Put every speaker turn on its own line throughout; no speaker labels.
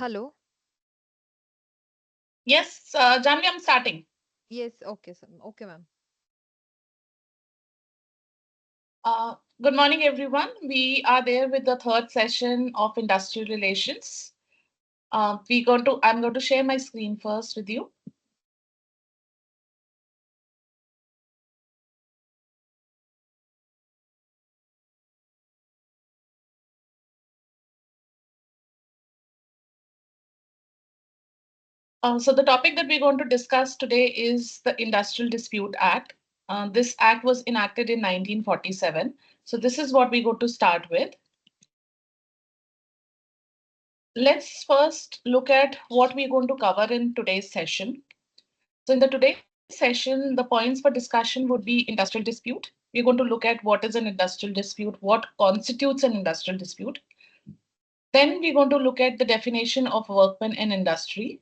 Hello.
Yes, Janvi, I'm starting.
Yes, okay, sir. Okay, ma'am.
Good morning, everyone. We are there with the third session of industrial relations. I'm going to share my screen first with you. So the topic that we're going to discuss today is the Industrial Dispute Act. This act was enacted in 1947. So this is what we go to start with. Let's first look at what we're going to cover in today's session. So in the today's session, the points for discussion would be industrial dispute. We're going to look at what is an industrial dispute, what constitutes an industrial dispute. Then we're going to look at the definition of workman in industry.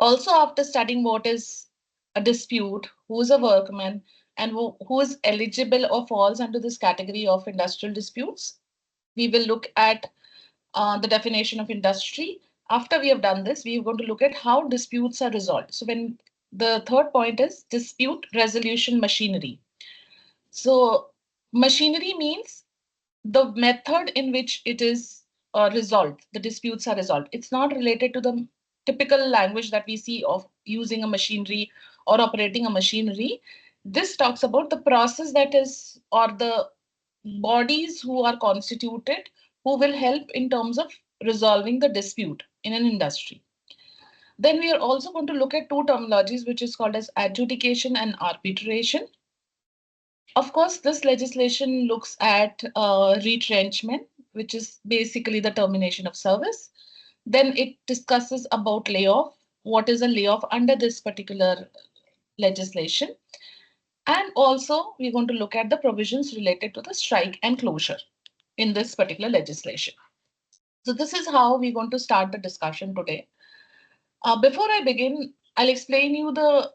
Also, after studying what is a dispute, who is a workman, and who is eligible or falls under this category of industrial disputes, we will look at the definition of industry. After we have done this, we are going to look at how disputes are resolved. So, when the third point is dispute resolution machinery. So, machinery means the method in which it is resolved, the disputes are resolved. It's not related to the typical language that we see of using a machinery or operating a machinery. This talks about the process that is, or the bodies who are constituted who will help in terms of resolving the dispute in an industry. Then we are also going to look at two terminologies, which is called as adjudication and arbitration. Of course, this legislation looks at retrenchment, which is basically the termination of service. Then it discusses about layoff, what is a layoff under this particular legislation. And also, we're going to look at the provisions related to the strike and closure in this particular legislation. So, this is how we're going to start the discussion today. Before I begin, I'll explain you the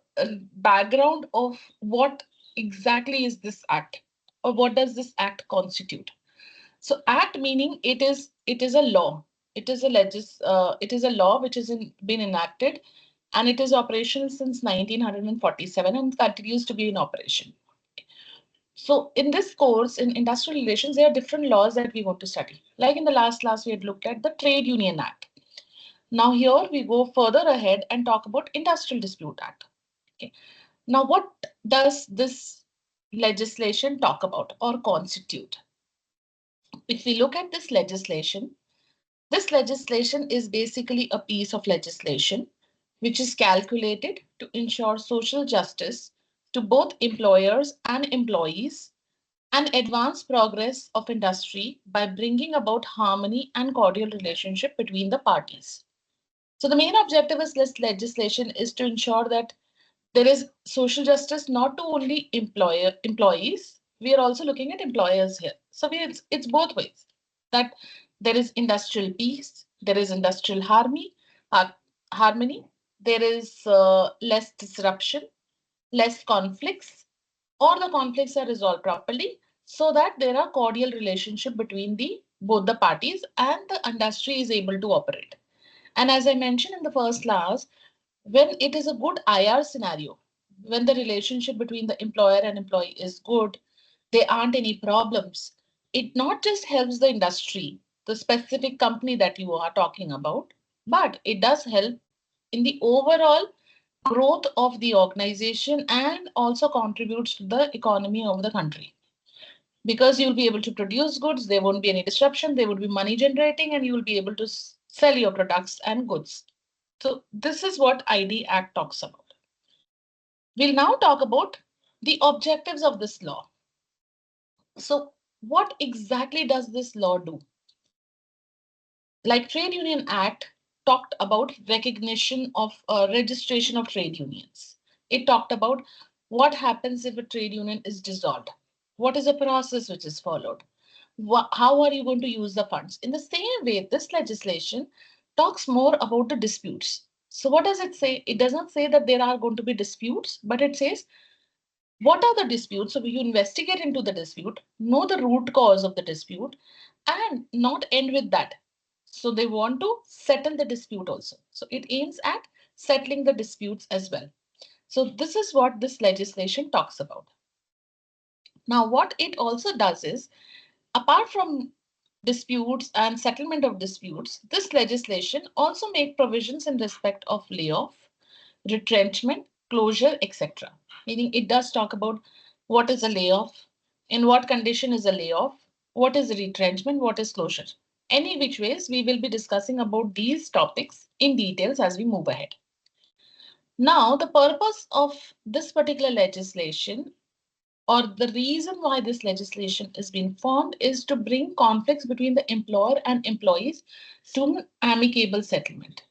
background of what exactly is this act or what does this act constitute. So, act meaning it is a law. It is a law which has been enacted and it is operational since 1947 and continues to be in operation. So, in this course in industrial relations, there are different laws that we want to study. Like in the last class, we had looked at the Trade Union Act. Now here we go further ahead and talk about Industrial Dispute Act. Okay. Now what does this legislation talk about or constitute? If we look at this legislation is basically a piece of legislation which is calculated to ensure social justice to both employers and employees and advance progress of industry by bringing about harmony and cordial relationship between the parties. So the main objective of this legislation is to ensure that there is social justice not to only employees. We are also looking at employers here. So it's both ways. That there is industrial peace, there is industrial harmony. There is less disruption, less conflicts, or the conflicts are resolved properly, so that there are cordial relationship between the both the parties and the industry is able to operate. And as I mentioned in the first class, when it is a good IR scenario, when the relationship between the employer and employee is good, there aren't any problems. It not just helps the industry, the specific company that you are talking about, but it does help in the overall growth of the organization and also contributes to the economy of the country. Because you'll be able to produce goods, there won't be any disruption, there would be money generating, and you will be able to sell your products and goods. So, this is what ID Act talks about. We'll now talk about the objectives of this law. So, what exactly does this law do? Like Trade Union Act talked about recognition of registration of trade unions. It talked about what happens if a trade union is dissolved. What is the process which is followed? How are you going to use the funds? In the same way, this legislation talks more about the disputes. So, what does it say? It does not say that there are going to be disputes, but it says what are the disputes. So, you investigate into the dispute, know the root cause of the dispute, and not end with that. So they want to settle the dispute also. So it aims at settling the disputes as well. So this is what this legislation talks about. Now, what it also does is, apart from disputes and settlement of disputes, this legislation also make provisions in respect of layoff, retrenchment, closure, etc. Meaning it does talk about what is a layoff, in what condition is a layoff, what is retrenchment, what is closure. Any which ways, we will be discussing about these topics in details as we move ahead. Now, the purpose of this particular legislation, or the reason why this legislation is being formed, is to bring conflicts between the employer and employees to an amicable settlement.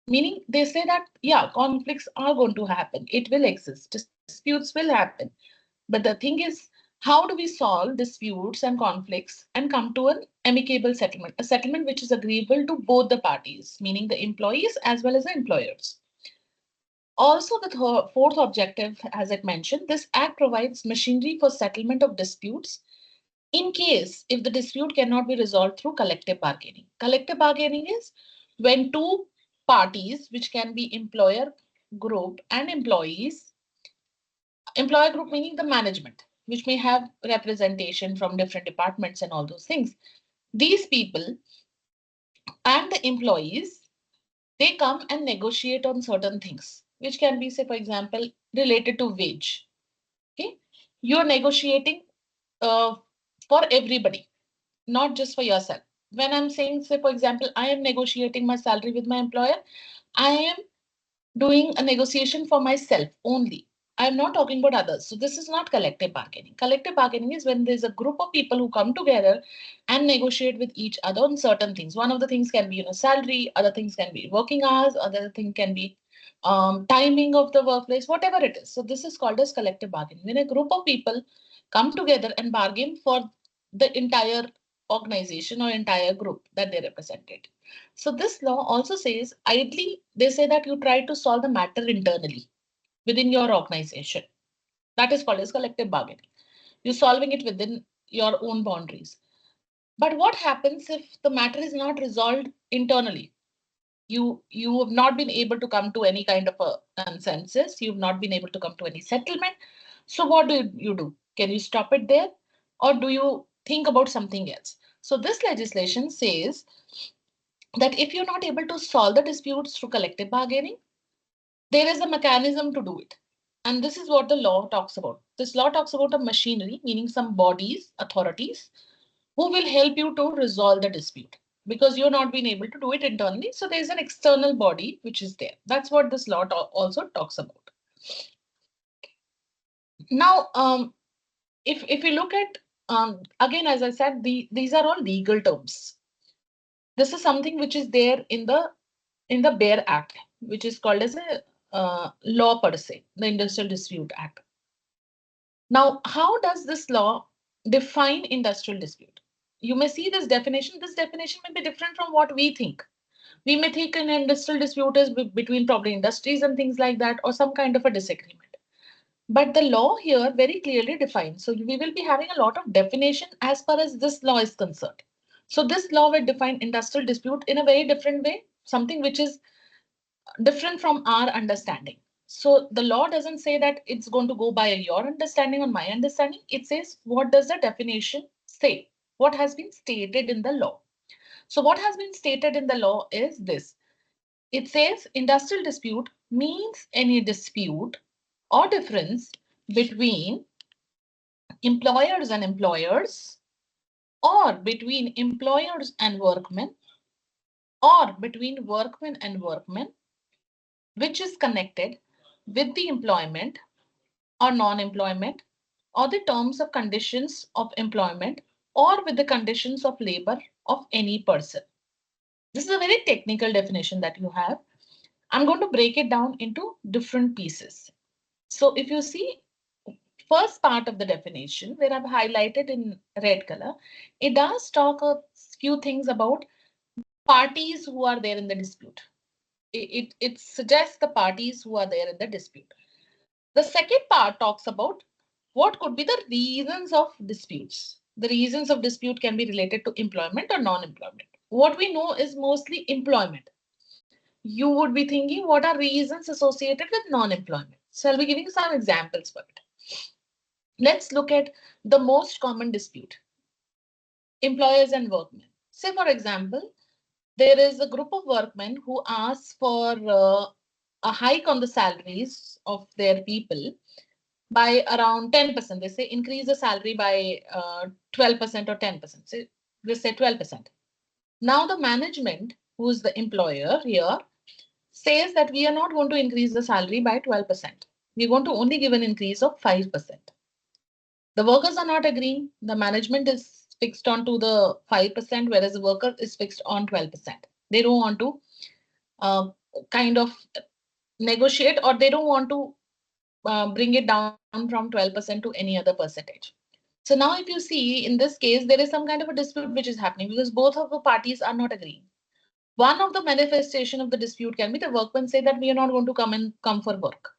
Meaning they say that, yeah, conflicts are going to happen. It will exist. Disputes will happen. But the thing is, how do we solve disputes and conflicts and come to an amicable settlement? A settlement which is agreeable to both the parties, meaning the employees as well as the employers. Also, the fourth objective, as I mentioned, this act provides machinery for settlement of disputes in case if the dispute cannot be resolved through collective bargaining. Collective bargaining is when two parties, which can be employer group and employees, employer group meaning the management, which may have representation from different departments and all those things. These people and the employees, they come and negotiate on certain things, which can be, say, for example, related to wage. Okay, you're negotiating uh, for everybody, not just for yourself. When I'm saying, say, for example, I am negotiating my salary with my employer, I am doing a negotiation for myself only. I'm not talking about others. So this is not collective bargaining. Collective bargaining is when there's a group of people who come together and negotiate with each other on certain things. One of the things can be, salary. Other things can be working hours. Other thing can be timing of the workplace, whatever it is. So this is called as collective bargaining. When a group of people come together and bargain for the entire organization or entire group that they represented. So this law also says, ideally, they say that you try to solve the matter internally within your organization. That is called as collective bargaining. You're solving it within your own boundaries. But what happens if the matter is not resolved internally? You have not been able to come to any kind of a consensus. You've not been able to come to any settlement. So what do you do? Can you stop it there, or do you think about something else? So this legislation says that if you're not able to solve the disputes through collective bargaining, there is a mechanism to do it. And this is what the law talks about. This law talks about a machinery, meaning some bodies, authorities, who will help you to resolve the dispute because you're not being able to do it internally. So there's an external body which is there. That's what this law also talks about. Now, if we look at, again, as I said, these are all legal terms. This is something which is there in the Bare Act, which is called as a law per se, the Industrial Dispute Act. Now, how does this law define industrial dispute? You may see this definition. This definition may be different from what we think. We may think an industrial dispute is between probably industries and things like that, or some kind of a disagreement. But the law here very clearly defines. So we will be having a lot of definition as far as this law is concerned. So this law will define industrial dispute in a very different way, something which is different from our understanding. So the law doesn't say that it's going to go by your understanding or my understanding. It says, what does the definition say? What has been stated in the law? So what has been stated in the law is this. It says industrial dispute means any dispute or difference between employers and employers, or between employers and workmen, or between workmen and workmen, which is connected with the employment or non-employment, or the terms of conditions of employment, or with the conditions of labor of any person. This is a very technical definition that you have. I'm going to break it down into different pieces. So if you see first part of the definition where I've highlighted in red color, it does talk a few things about parties who are there in the dispute. It suggests the parties who are there in the dispute. The second part talks about what could be the reasons of disputes. The reasons of dispute can be related to employment or non-employment. what we know is mostly employment. You would be thinking, what are reasons associated with non-employment? So I'll be giving some examples for it. Let's look at the most common dispute, employers and workmen. Say, for example, there is a group of workmen who ask for a hike on the salaries of their people by around 10%. They say increase the salary by 12% or 10%. So they say 12%. Now the management, who is the employer here, says that we are not going to increase the salary by 12%. We're going to only give an increase of 5%. The workers are not agreeing. The management is fixed on to the 5%, whereas the worker is fixed on 12%. They don't want to kind of negotiate, or they don't want to bring it down from 12% to any other percentage. So now if you see in this case, there is some kind of a dispute which is happening because both of the parties are not agreeing. One of the manifestation of the dispute can be the workmen say that we are not going to come for work.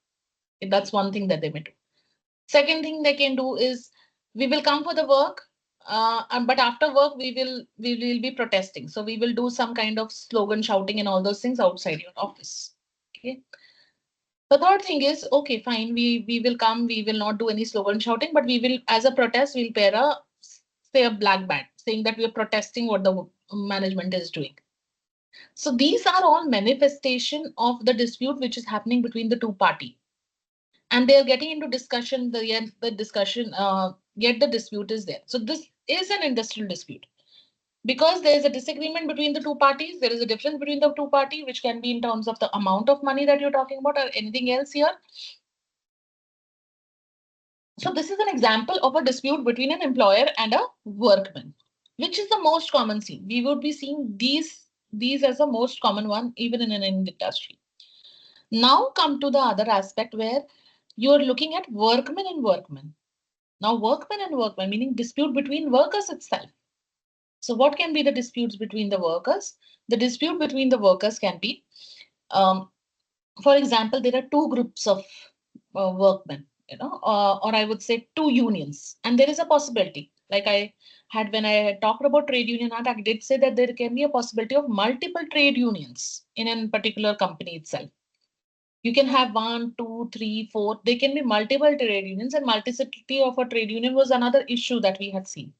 That's one thing that they may do. Second thing they can do is we will come for the work, but after work we will be protesting. So we will do some kind of slogan shouting and all those things outside your office. Okay. The third thing is, okay, fine, we will come, we will not do any slogan shouting, but we will, as a protest, we'll pair a say a black band saying that we are protesting what the management is doing. So these are all manifestation of the dispute which is happening between the two party, and they are getting into discussion. The discussion yet the dispute is there. So this is an industrial dispute because there is a disagreement between the two parties. There is a difference between the two parties, which can be in terms of the amount of money that you're talking about or anything else here. So this is an example of a dispute between an employer and a workman, which is the most common scene. We would be seeing these as the most common one even in an industry. Now come to the other aspect where you're looking at workmen and workmen. Now workmen and workmen meaning dispute between workers itself. So what can be the disputes between the workers? The dispute between the workers can be, for example, there are two groups of workmen, or I would say two unions, and there is a possibility. Like I had when I had talked about trade union act, I did say that there can be a possibility of multiple trade unions in a particular company itself. You can have one, two, three, four. They can be multiple trade unions, and multiplicity of a trade union was another issue that we had seen.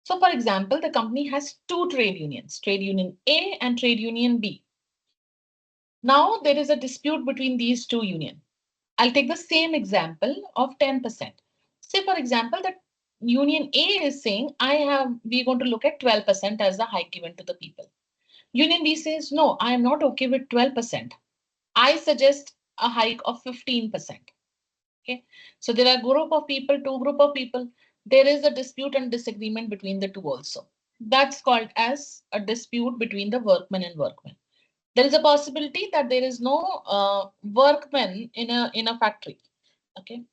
So, for example, the company has two trade unions, trade union A and trade union B. Now there is a dispute between these two unions. I'll take the same example of 10%. Say, for example, that Union A is saying, we're going to look at 12% as the hike given to the people. Union B says, no, I am not okay with 12%. I suggest a hike of 15%. Okay. So there are group of people, two group of people. There is a dispute and disagreement between the two also. That's called as a dispute between the workman and workman. There is a possibility that there is no workman in a factory. Okay,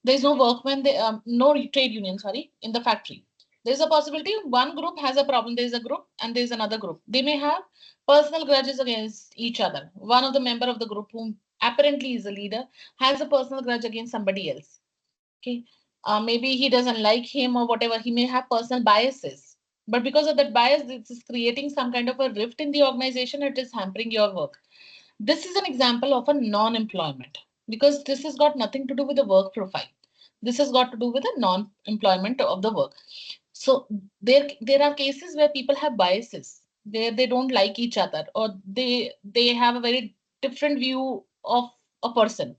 there is no workman, no trade union, sorry, in the factory. There is a possibility one group has a problem. There is a group and there is another group. They may have personal grudges against each other. One of the member of the group, whom apparently is a leader, has a personal grudge against somebody else. Okay, maybe he doesn't like him or whatever. He may have personal biases, but because of that bias, this is creating some kind of a rift in the organization. It is hampering your work. This is an example of a non-employment because this has got nothing to do with the work profile. This has got to do with the non-employment of the work. So there are cases where people have biases, where they don't like each other, or they have a very different view of a person.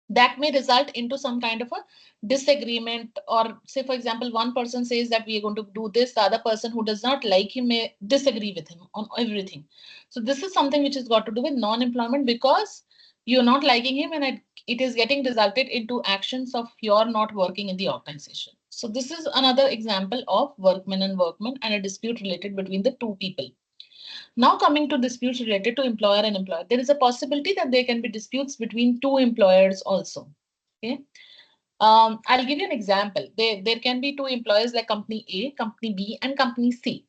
That may result into some kind of a disagreement, or say for example one person says that we are going to do this, the other person who does not like him may disagree with him on everything. So this is something which has got to do with non-employment because you're not liking him, and it is getting resulted into actions of your not working in the organization. So this is another example of workman and workman and a dispute related between the two people. Now coming to disputes related to employer and employer, there is a possibility that there can be disputes between two employers also. Okay. I'll give you an example. There can be two employers like company A, company B, and company C.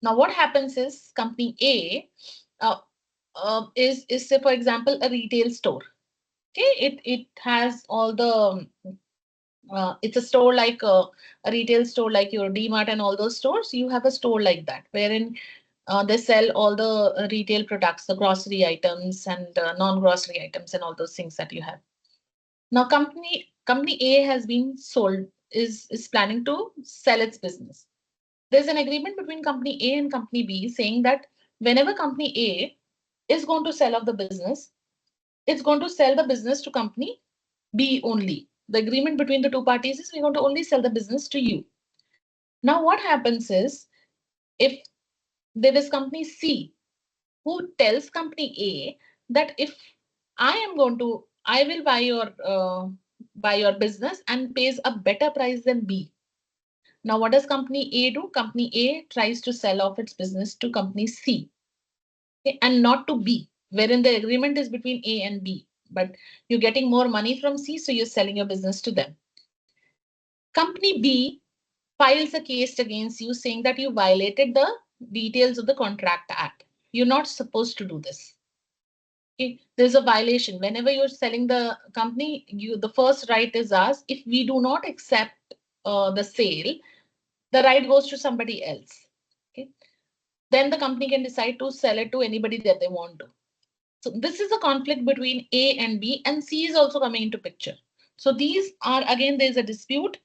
Now what happens is company A is say for example a retail store. Okay, it has all the It's a store like a retail store like your DMart and all those stores. You have a store like that wherein they sell all the retail products, the grocery items and non-grocery items and all those things that you have. Now, company A has been sold is planning to sell its business. There's an agreement between company A and company B saying that whenever company A is going to sell off the business, it's going to sell the business to company B only. The agreement between the two parties is we're going to only sell the business to you. Now, what happens is if there is company C who tells company A that if I will buy your business and pays a better price than B. Now, what does company A do? Company A tries to sell off its business to company C, okay, and not to B, wherein the agreement is between A and B. But you're getting more money from C, so you're selling your business to them. Company B files a case against you saying that you violated the details of the contract act. You're not supposed to do this. Okay? There's a violation. Whenever you're selling the company, the first right is ours. If we do not accept the sale, the right goes to somebody else. Okay? Then the company can decide to sell it to anybody that they want to. So this is a conflict between A and B, and C is also coming into picture. So these are again there's a dispute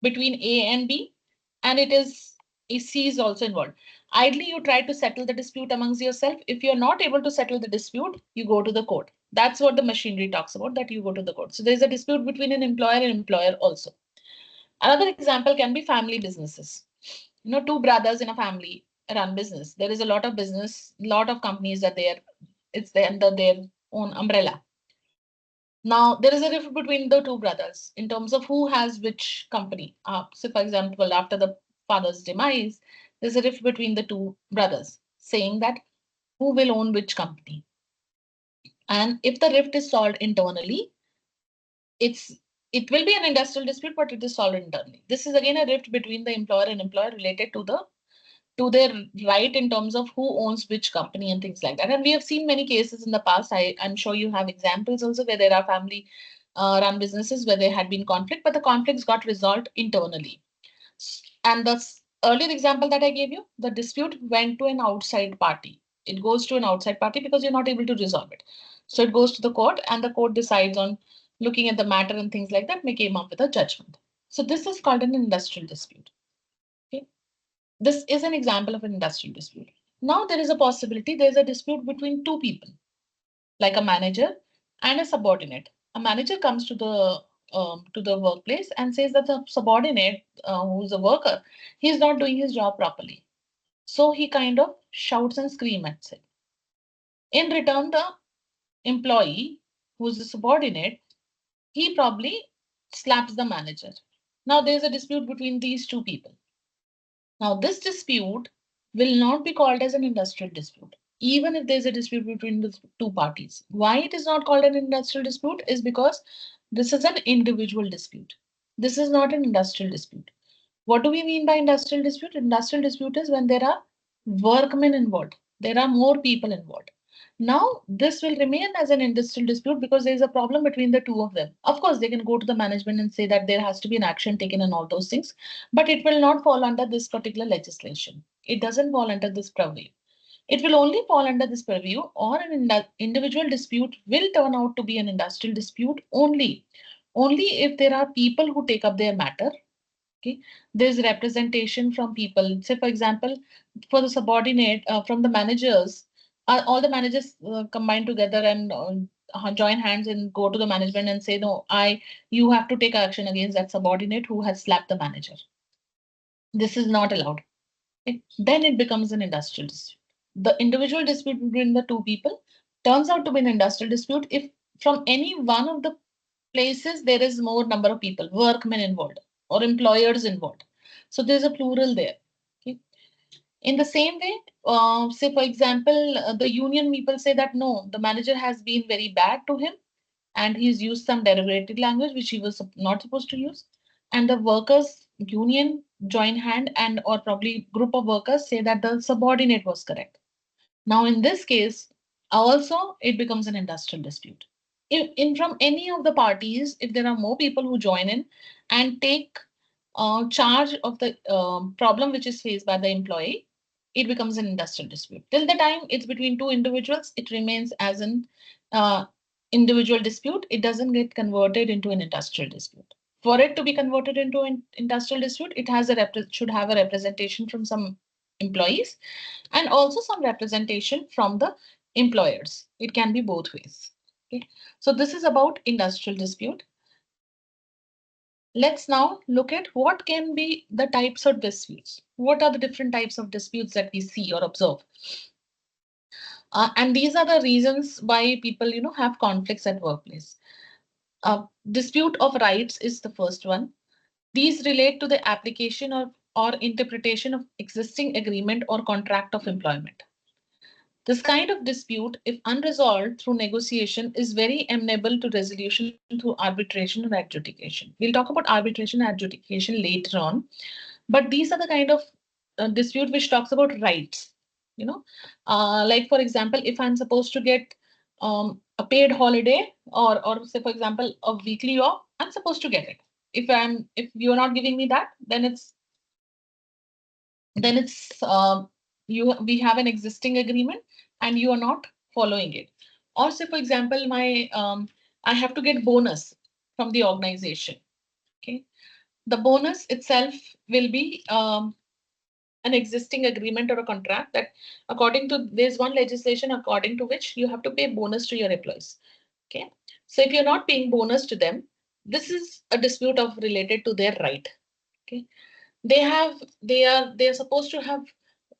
between A and B, and C is also involved. Ideally, you try to settle the dispute amongst yourself. If you're not able to settle the dispute, you go to the court. That's what the machinery talks about, that you go to the court. So there's a dispute between an employer and employer also. Another example can be family businesses. Two brothers in a family run business. There is a lot of business, lot of companies that it's under their own umbrella. Now, there is a rift between the two brothers in terms of who has which company. So, for example, after the father's demise, there's a rift between the two brothers saying that who will own which company. And if the rift is solved internally, it's it will be an industrial dispute, but it is solved internally. This is again a rift between the employer and employer related to their right in terms of who owns which company and things like that. And we have seen many cases in the past. I'm sure you have examples also where there are family run businesses where there had been conflict, but the conflicts got resolved internally. And the earlier example that I gave you, the dispute went to an outside party. It goes to an outside party because you're not able to resolve it. So it goes to the court, and the court decides on looking at the matter and things like that, may came up with a judgment. So this is called an industrial dispute. Okay. This is an example of an industrial dispute. Now there is a possibility there's a dispute between two people, like a manager and a subordinate. A manager comes to the workplace and says that the subordinate, who's a worker, he's not doing his job properly. So he kind of shouts and screams at it. In return, the employee, who's the subordinate, he probably slaps the manager. Now there's a dispute between these two people. Now, this dispute will not be called as an industrial dispute, even if there's a dispute between the two parties. Why it is not called an industrial dispute is because this is an individual dispute. This is not an industrial dispute. What do we mean by industrial dispute? Industrial dispute is when there are workmen involved, there are more people involved. Now, this will remain as an industrial dispute because there is a problem between the two of them. Of course, they can go to the management and say that there has to be an action taken and all those things, but it will not fall under this particular legislation. It doesn't fall under this purview. It will only fall under this purview, or an individual dispute will turn out to be an industrial dispute only if there are people who take up their matter. Okay, there's representation from people. Say, for example, for the subordinate, from the managers, all the managers combine together and join hands and go to the management and say, no, you have to take action against that subordinate who has slapped the manager. This is not allowed. Okay? Then it becomes an industrial dispute. The individual dispute between the two people turns out to be an industrial dispute if from any one of the places there is more number of people, workmen involved or employers involved. So there's a plural there. Okay. In the same way, say for example, the union people say that no, the manager has been very bad to him and he's used some derogatory language which he was not supposed to use. And the workers union join hand and or probably group of workers say that the subordinate was correct. Now in this case, also it becomes an industrial dispute. in from any of the parties, if there are more people who join in and take charge of the problem which is faced by the employee, it becomes an industrial dispute. Till the time it's between two individuals, it remains as an uh, individual dispute. It doesn't get converted into an industrial dispute. For it to be converted into an industrial dispute, it has should have a representation from some employees and also some representation from the employers. It can be both ways. Okay. So this is about industrial dispute. Let's now look at what can be the types of disputes. What are the different types of disputes that we see or observe? And these are the reasons why people, have conflicts at workplace. Dispute of rights is the first one. These relate to the application or interpretation of existing agreement or contract of employment. This kind of dispute, if unresolved through negotiation, is very amenable to resolution through arbitration or adjudication. We'll talk about arbitration and adjudication later on, but these are the kind of dispute which talks about rights. You know, like for example, if I'm supposed to get a paid holiday or say for example a weekly off, I'm supposed to get it. If you're not giving me that, then it's you we have an existing agreement and you are not following it. Or say for example my I have to get bonus from the organization. Okay, the bonus itself will be an existing agreement or a contract that according to there's one legislation according to which you have to pay bonus to your employees. Okay, so if you're not paying bonus to them, this is a dispute of related to their right. Okay, they are supposed to have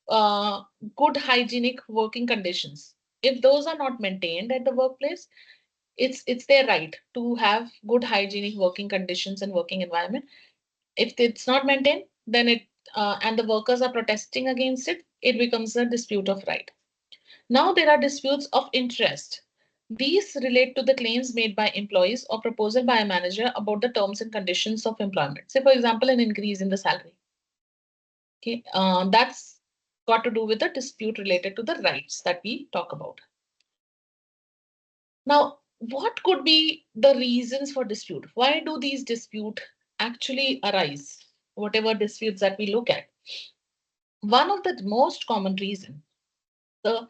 uh, good hygienic working conditions. If those are not maintained at the workplace, it's their right to have good hygienic working conditions and working environment. If it's not maintained, then it and the workers are protesting against it, it becomes a dispute of right. Now there are disputes of interest. These relate to the claims made by employees or proposal by a manager about the terms and conditions of employment. Say, for example, an increase in the salary. Okay, that's got to do with the dispute related to the rights that we talk about. Now, what could be the reasons for dispute? Why do these dispute actually arise? Whatever disputes that we look at, one of the most common reason, the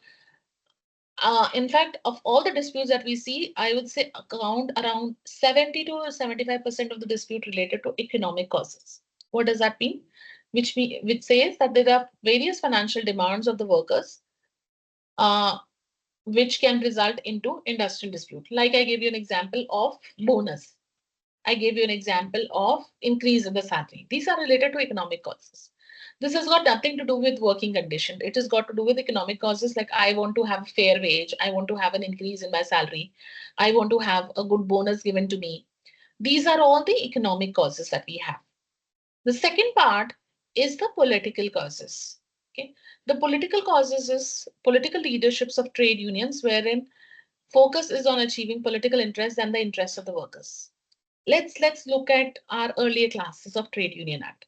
in fact, of all the disputes that we see, I would say account around 70 to 75% of the dispute related to economic causes. What does that mean? Which says that there are various financial demands of the workers uh, which can result into industrial dispute. Like I gave you an example of bonus. I gave you an example of increase in the salary. These are related to economic causes. This has got nothing to do with working condition. It has got to do with economic causes like I want to have a fair wage. I want to have an increase in my salary. I want to have a good bonus given to me. These are all the economic causes that we have. The second part is the political causes. Okay. The political causes is political leaderships of trade unions wherein focus is on achieving political interests and the interests of the workers. Let's look at our earlier classes of Trade Union Act.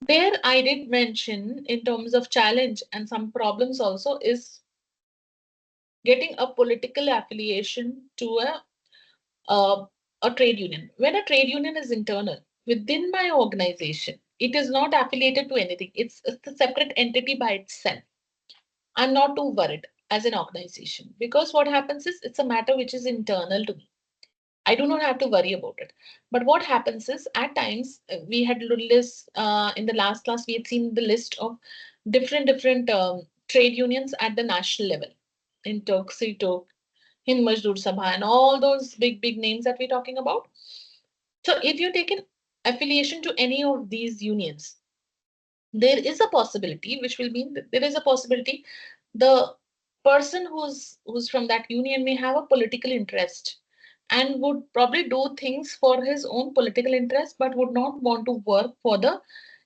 There I did mention in terms of challenge and some problems also is getting a political affiliation to uh, a trade union. When a trade union is internal within my organization, it is not affiliated to anything. It's a separate entity by itself. I'm not too worried as an organization because what happens is it's a matter which is internal to me. I do not have to worry about it. But what happens is at times we had list in the last class we had seen the list of different trade unions at the national level in Turk, Turk, Hind Mazdoor Sabha, and all those big names that we're talking about. So if you take an affiliation to any of these unions, there is a possibility, which will mean that there is a possibility the person who's from that union may have a political interest and would probably do things for his own political interest but would not want to work for the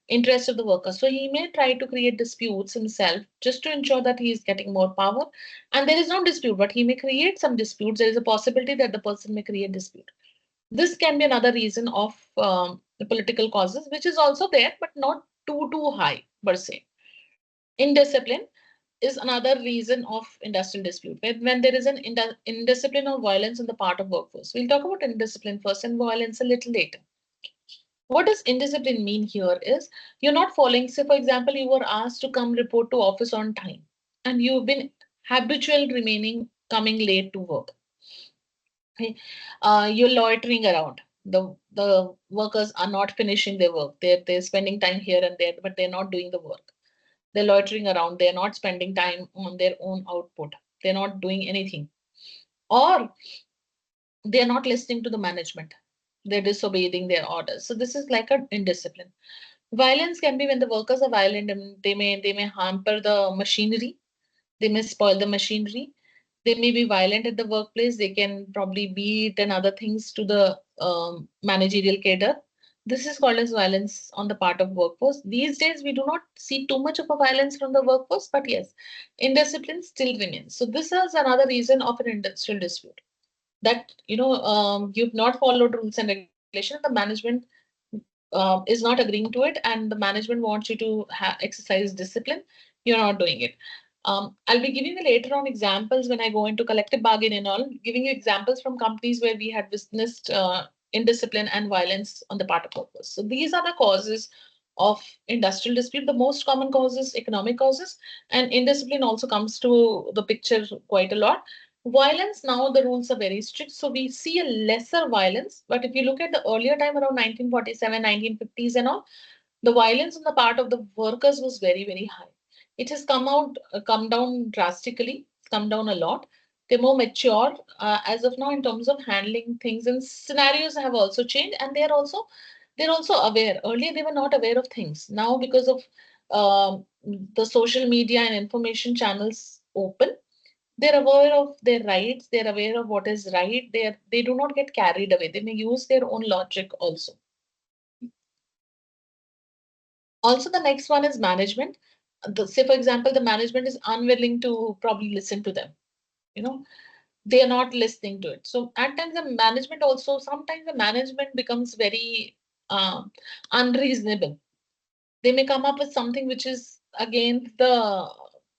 interest of the worker. So he may try to create disputes himself just to ensure that he is getting more power. And there is no dispute, but he may create some disputes. There is a possibility that the person may create dispute. This can be another reason of the political causes, which is also there, but not too high per se. Indiscipline. is another reason of industrial dispute. When there is an indiscipline or violence on the part of workforce. We'll talk about indiscipline first and violence a little later. What does indiscipline mean here is you're not following. Say, for example, you were asked to come report to office on time, and you've been habitual remaining coming late to work. Okay. You're loitering around. The workers are not finishing their work. They're spending time here and there, but they're not doing the work. They're loitering around. They're not spending time on their own output. They're not doing anything. Or they're not listening to the management. They're disobeying their orders. So this is like an indiscipline. Violence can be when the workers are violent and they may hamper the machinery, they may spoil the machinery, they may be violent at the workplace, they can probably beat and other things to the managerial cadre. This is called as violence on the part of workforce. These days, we do not see too much of a violence from the workforce, but yes, indiscipline still remains. So this is another reason of an industrial dispute that you've not followed rules and regulation. The management is not agreeing to it, and the management wants you to exercise discipline. You're not doing it. I'll be giving you later on examples when I go into collective bargain and all, giving you examples from companies where we had witnessed indiscipline and violence on the part of workers. So these are the causes of industrial dispute. The most common causes, economic causes, and indiscipline also comes to the picture quite a lot. Violence, now the rules are very strict, so we see a lesser violence. But if you look at the earlier time around 1947, 1950s and all, the violence on the part of the workers was very, very high. It has come down drastically, come down a lot. They're more mature as of now in terms of handling things, and scenarios have also changed, and they're also aware. Earlier, they were not aware of things. Now, because of the social media and information channels open, they're aware of their rights. They're aware of what is right. They do not get carried away. They may use their own logic also. Also, the next one is management. Say, for example, the management is unwilling to probably listen to them. You know, they are not listening to it. So at times, the management also, sometimes the management becomes very unreasonable. They may come up with something which is against the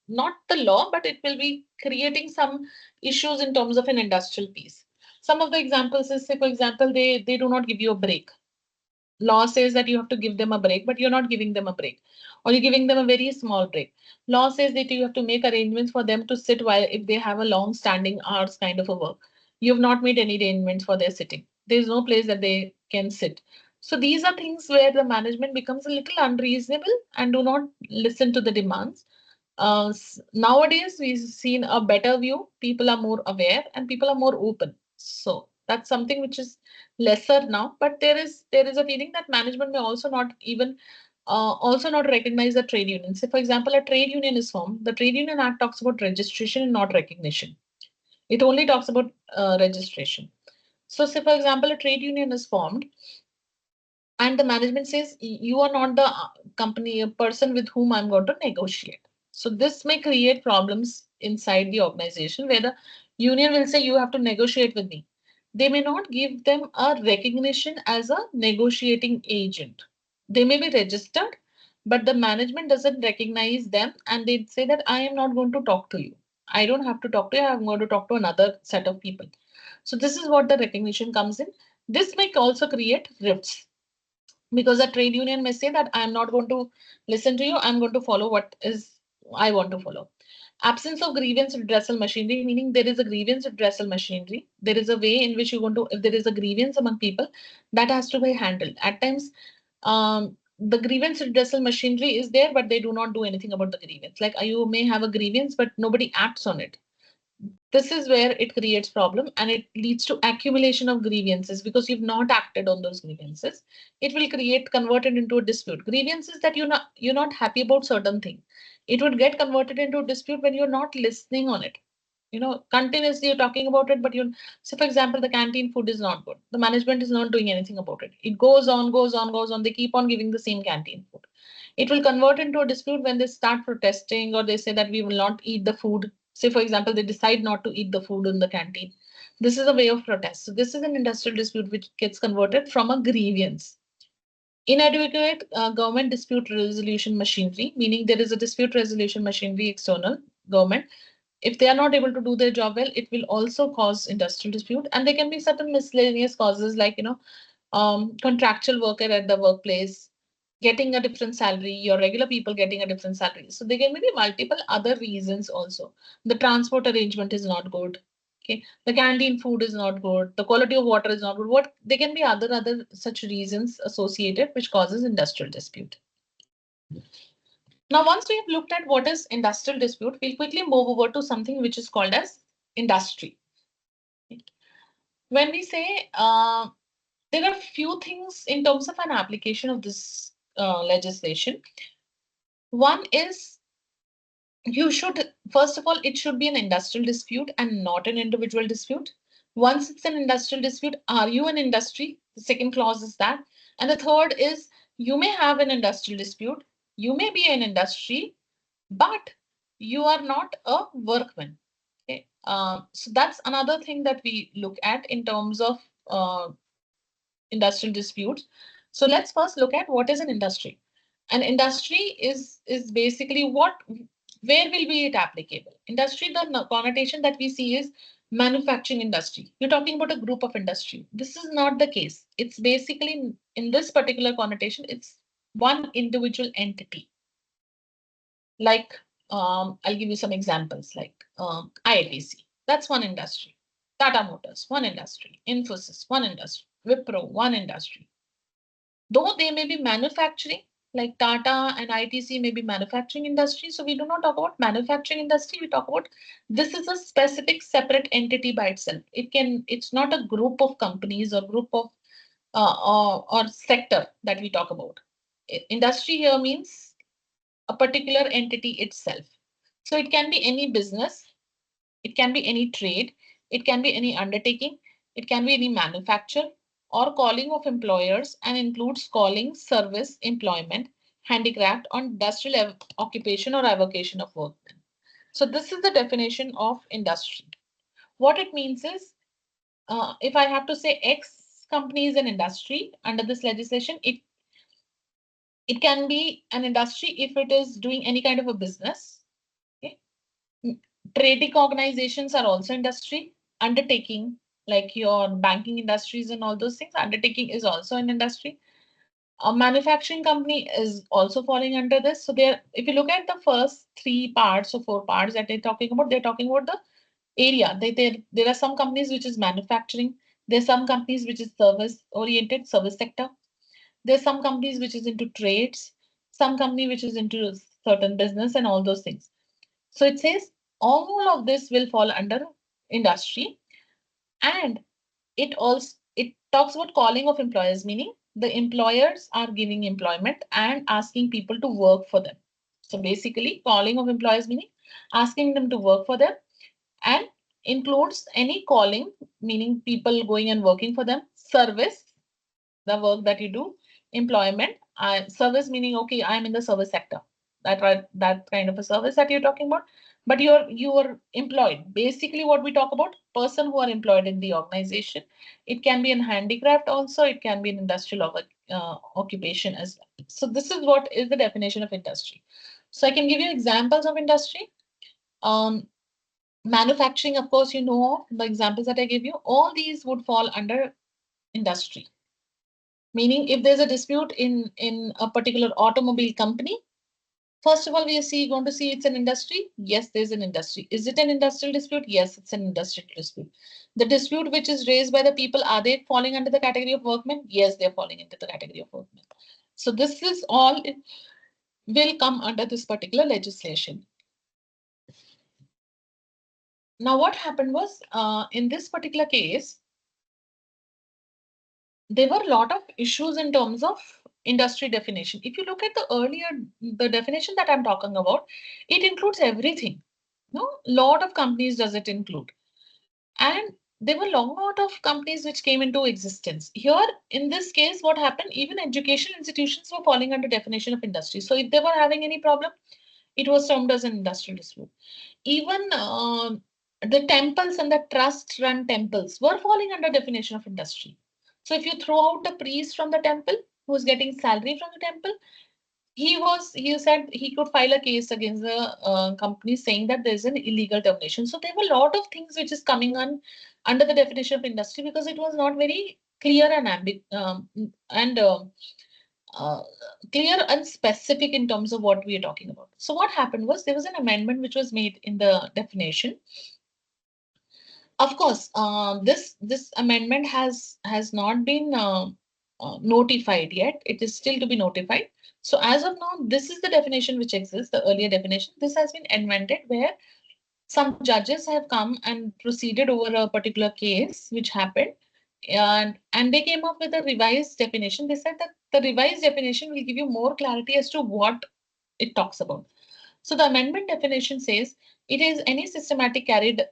not the law, but it will be creating some issues in terms of an industrial piece. Some of the examples is, say, for example, they do not give you a break. Law says that you have to give them a break, but you're not giving them a break, or you're giving them a very small break. Law says that you have to make arrangements for them to sit while if they have a long standing hours kind of a work. You've not made any arrangements for their sitting. There's no place that they can sit. So these are things where the management becomes a little unreasonable and do not listen to the demands. Nowadays, we've seen a better view. People are more aware and people are more open. So that's something which is lesser now. But there is a feeling that management may also not recognize the trade union. Say, for example, a trade union is formed. The Trade Union Act talks about registration and not recognition. It only talks about registration. So, say, for example, a trade union is formed and the management says you are not the company a person with whom I'm going to negotiate. So this may create problems inside the organization where the union will say you have to negotiate with me. They may not give them a recognition as a negotiating agent. They may be registered, but the management doesn't recognize them and they say that I am not going to talk to you. I don't have to talk to you, I'm going to talk to another set of people. So this is what the recognition comes in. This may also create rifts because a trade union may say that I'm not going to listen to you, I'm going to follow what is I want to follow. Absence of grievance redressal machinery, meaning there is a grievance redressal machinery. There is a way in which you want to, if there is a grievance among people, that has to be handled. At times, the grievance redressal machinery is there, but they do not do anything about the grievance. Like you may have a grievance, but nobody acts on it. This is where it creates problem and it leads to accumulation of grievances because you've not acted on those grievances. It will create converted into a dispute. Grievances that you're not happy about certain thing. It would get converted into a dispute when you're not listening on it. Continuously you're talking about it, but you so for example, the canteen food is not good. The management is not doing anything about it. It goes on, goes on, goes on. They keep on giving the same canteen food. It will convert into a dispute when they start protesting or they say that we will not eat the food. Say, for example, they decide not to eat the food in the canteen. This is a way of protest. So this is an industrial dispute which gets converted from a grievance. Inadequate government dispute resolution machinery, meaning there is a dispute resolution machinery external. government. If they are not able to do their job well, it will also cause industrial dispute. And there can be certain miscellaneous causes like, contractual worker at the workplace getting a different salary, your regular people getting a different salary. So there can be multiple other reasons also. The transport arrangement is not good. Okay, the canteen food is not good. The quality of water is not good. What there can be other such reasons associated which causes industrial dispute. Now, once we have looked at what is industrial dispute, we'll quickly move over to something which is called as industry. When we say there are few things in terms of an application of this legislation. One is you should, first of all, it should be an industrial dispute and not an individual dispute. Once it's an industrial dispute, are you an industry? The second clause is that. And the third is you may have an industrial dispute, you may be an industry, but you are not a workman. Okay. So that's another thing that we look at in terms of industrial disputes. So let's first look at what is an industry. An industry is basically what, where will be it applicable? Industry, the connotation that we see is manufacturing industry. You're talking about a group of industry. This is not the case. It's basically in this particular connotation, it's one individual entity. Like I'll give you some examples like IITC, that's one industry. Tata Motors, one industry. Infosys, one industry. Wipro, one industry. Though they may be manufacturing, like Tata and ITC may be manufacturing industry. So we do not talk about manufacturing industry. We talk about this is a specific separate entity by itself. It's not a group of companies or group of or sector that we talk about. Industry here means a particular entity itself. So it can be any business, it can be any trade, it can be any undertaking, it can be any manufacture or calling of employers and includes calling, service, employment, handicraft, or industrial occupation or avocation of workmen. So this is the definition of industry. What it means is, if I have to say X company is an industry under this legislation, it can be an industry if it is doing any kind of a business. Okay. Trading organizations are also industry. Undertaking, like your banking industries and all those things, undertaking is also an industry. A manufacturing company is also falling under this. So there, if you look at the first three parts or four parts that they're talking about the area. There are some companies which is manufacturing. There's some companies which is service oriented, service sector. There's some companies which is into trades, some company which is into certain business and all those things. So it says all of this will fall under industry, and it talks about calling of employers, meaning the employers are giving employment and asking people to work for them. So basically, calling of employers meaning asking them to work for them, and includes any calling, meaning people going and working for them, service, the work that you do, employment, service meaning okay, I'm in the service sector. That kind of a service that you're talking about. But you're employed. Basically, what we talk about, person who are employed in the organization. It can be in handicraft also, it can be an industrial occupation as well. So this is what is the definition of industry. So I can give you examples of industry. Um, Manufacturing, of course, the examples that I gave you, all these would fall under industry. Meaning, if there's a dispute in a particular automobile company, first of all, going to see it's an industry. Yes, there's an industry. Is it an industrial dispute? Yes, it's an industrial dispute. The dispute which is raised by the people, are they falling under the category of workmen? Yes, they're falling into the category of workmen. So this is all will come under this particular legislation. Now, what happened was in this particular case, there were a lot of issues in terms of industry definition. If you look at the definition that I'm talking about, it includes everything. No, lot of companies does it include. And there were a lot of companies which came into existence. Here, in this case, what happened, even education institutions were falling under definition of industry. So if they were having any problem, it was termed as an industrial dispute. Even the temples and the trust run temples were falling under definition of industry. So if you throw out the priest from the temple who's getting salary from the temple, he said he could file a case against the company saying that there's an illegal termination. So there were a lot of things which is coming on under the definition of industry because it was not very clear and and uh, clear and specific in terms of what we are talking about. So what happened was there was an amendment which was made in the definition. Of course, this amendment has not been notified yet. It is still to be notified. So as of now, this is the definition which exists, the earlier definition. This has been amended where some judges have come and proceeded over a particular case which happened, and they came up with a revised definition. They said that the revised definition will give you more clarity as to what it talks about. So the amendment definition says it is any systematic carried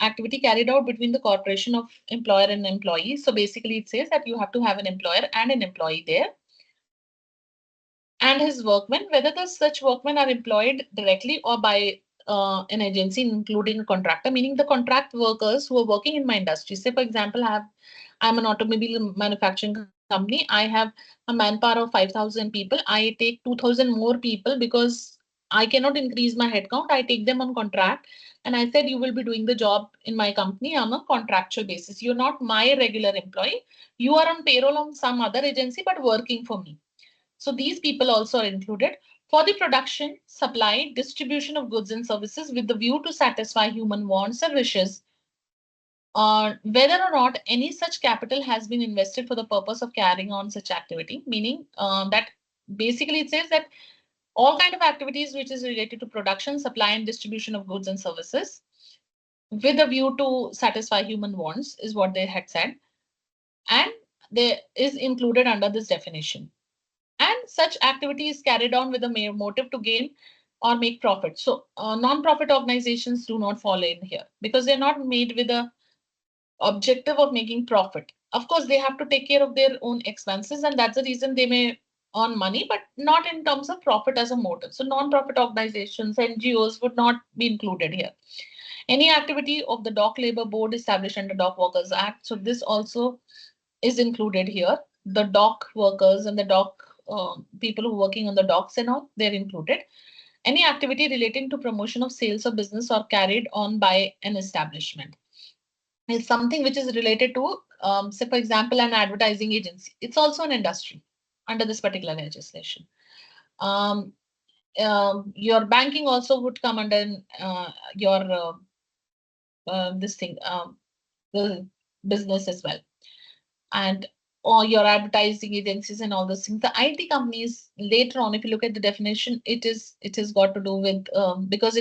activity carried out between the corporation of employer and employee. So basically, it says that you have to have an employer and an employee there, and his workmen, whether the such workmen are employed directly or by an agency, including a contractor, meaning the contract workers who are working in my industry. Say, for example, I'm an automobile manufacturing company. I have a manpower of 5,000 people. I take 2,000 more people because I cannot increase my headcount. I take them on contract. And I said, you will be doing the job in my company on a contractual basis. You're not my regular employee. You are on payroll on some other agency, but working for me. So these people also are included for the production, supply, distribution of goods and services with the view to satisfy human wants and wishes. Whether or not any such capital has been invested for the purpose of carrying on such activity, meaning that basically it says that all kind of activities which is related to production, supply, and distribution of goods and services with a view to satisfy human wants is what they had said, and there is included under this definition. And such activity is carried on with a motive to gain or make profit. So non-profit organizations do not fall in here because they're not made with a objective of making profit. Of course, they have to take care of their own expenses, and that's the reason they may earn money, but not in terms of profit as a motive. So non-profit organizations, NGOs would not be included here. Any activity of the Dock Labor Board established under Dock Workers Act. So this also is included here. The dock workers and the dock people who are working on the docks and all, they're included. Any activity relating to promotion of sales or business or carried on by an establishment is something which is related to, say, for example, an advertising agency. It's also an industry under this particular legislation. Um, your banking also would come under your this thing, the business as well. And or your advertising agencies and all those things. The IT companies later on, if you look at the definition, it is got to do with because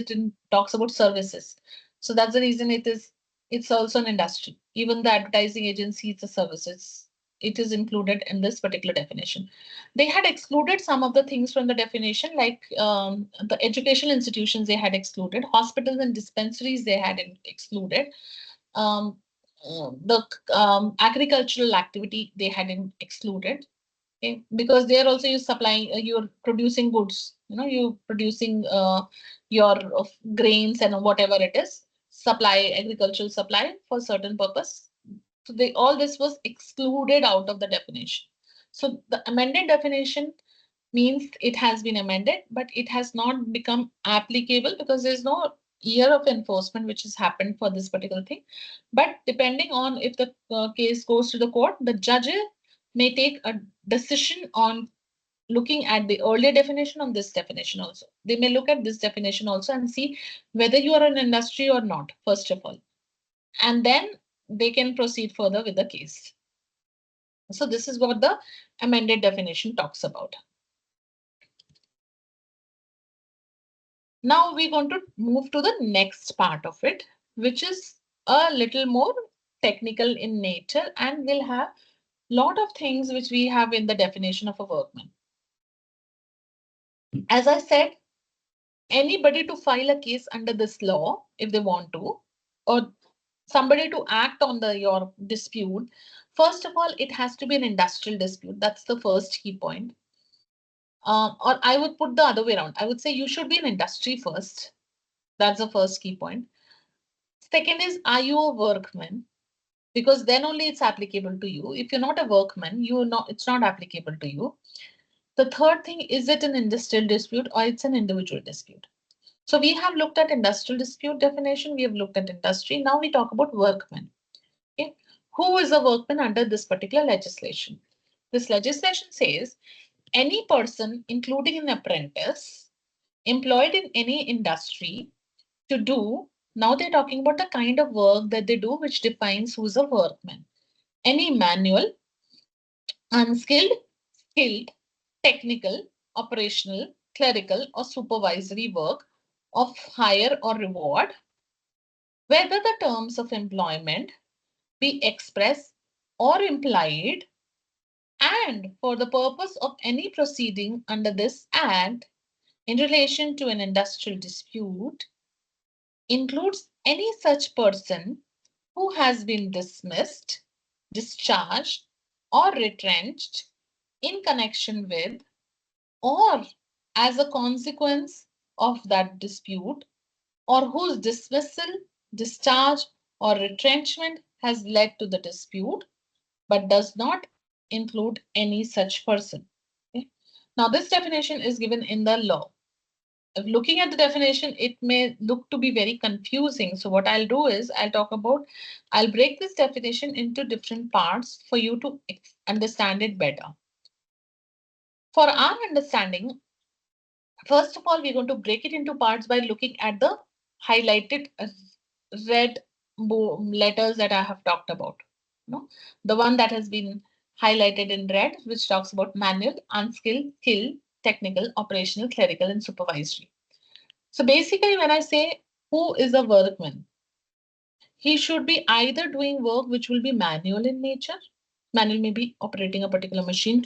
talks about services. So that's the reason it's also an industry. Even the advertising agency, it's a services. It is included in this particular definition. They had excluded some of the things from the definition, like the educational institutions they had excluded, hospitals and dispensaries they had excluded, um, the agricultural activity they hadn't excluded, okay? Because they are also you supplying, you're producing goods, you're producing your grains and whatever it is, supply, agricultural supply for certain purpose. So they all this was excluded out of the definition. So the amended definition means it has been amended, but it has not become applicable because there's no year of enforcement which has happened for this particular thing. But depending on if the case goes to the court, the judge may take a decision on looking at the earlier definition on this definition also. They may look at this definition also and see whether you are an industry or not, first of all. And then they can proceed further with the case. So this is what the amended definition talks about. Now we're going to move to the next part of it, which is a little more technical in nature and will have a lot of things which we have in the definition of a workman. As I said, anybody to file a case under this law, if they want to, or somebody to act on your dispute, first of all, it has to be an industrial dispute. That's the first key point. Or I would put the other way around. I would say you should be an industry first. That's the first key point. Second is, are you a workman? Because then only it's applicable to you. If you're not a workman, it's not applicable to you. The third thing, is it an industrial dispute or it's an individual dispute? So we have looked at industrial dispute definition, we have looked at industry. Now we talk about workmen. Okay. Who is a workman under this particular legislation? This legislation says any person, including an apprentice, employed in any industry to do, now they're talking about the kind of work that they do, which defines who's a workman. Any manual, unskilled, skilled, technical, operational, clerical, or supervisory work of hire or reward, whether the terms of employment be express or implied, and for the purpose of any proceeding under this Act in relation to an industrial dispute, includes any such person who has been dismissed, discharged, or retrenched in connection with or as a consequence of that dispute, or whose dismissal, discharge, or retrenchment has led to the dispute, but does not include any such person. Okay. Now, this definition is given in the law. If looking at the definition, it may look to be very confusing. So what I'll do is I'll break this definition into different parts for you to understand it better. For our understanding, first of all, we're going to break it into parts by looking at the highlighted red letters that I have talked about. No? The one that has been highlighted in red, which talks about manual, unskilled, skilled, technical, operational, clerical, and supervisory. So basically, when I say who is a workman, he should be either doing work which will be manual in nature. Manual may be operating a particular machine.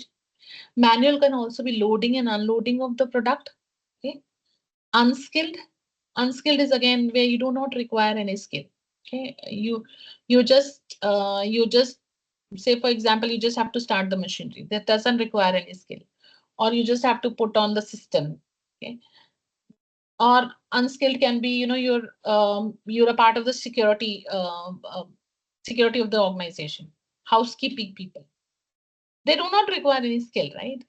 Manual can also be loading and unloading of the product. Okay. Unskilled. Unskilled is again where you do not require any skill. Okay. You just say, for example, you just have to start the machinery. That doesn't require any skill. Or you just have to put on the system. Okay. Or unskilled can be, you're a part of the security of the organization, housekeeping people. They do not require any skill, right?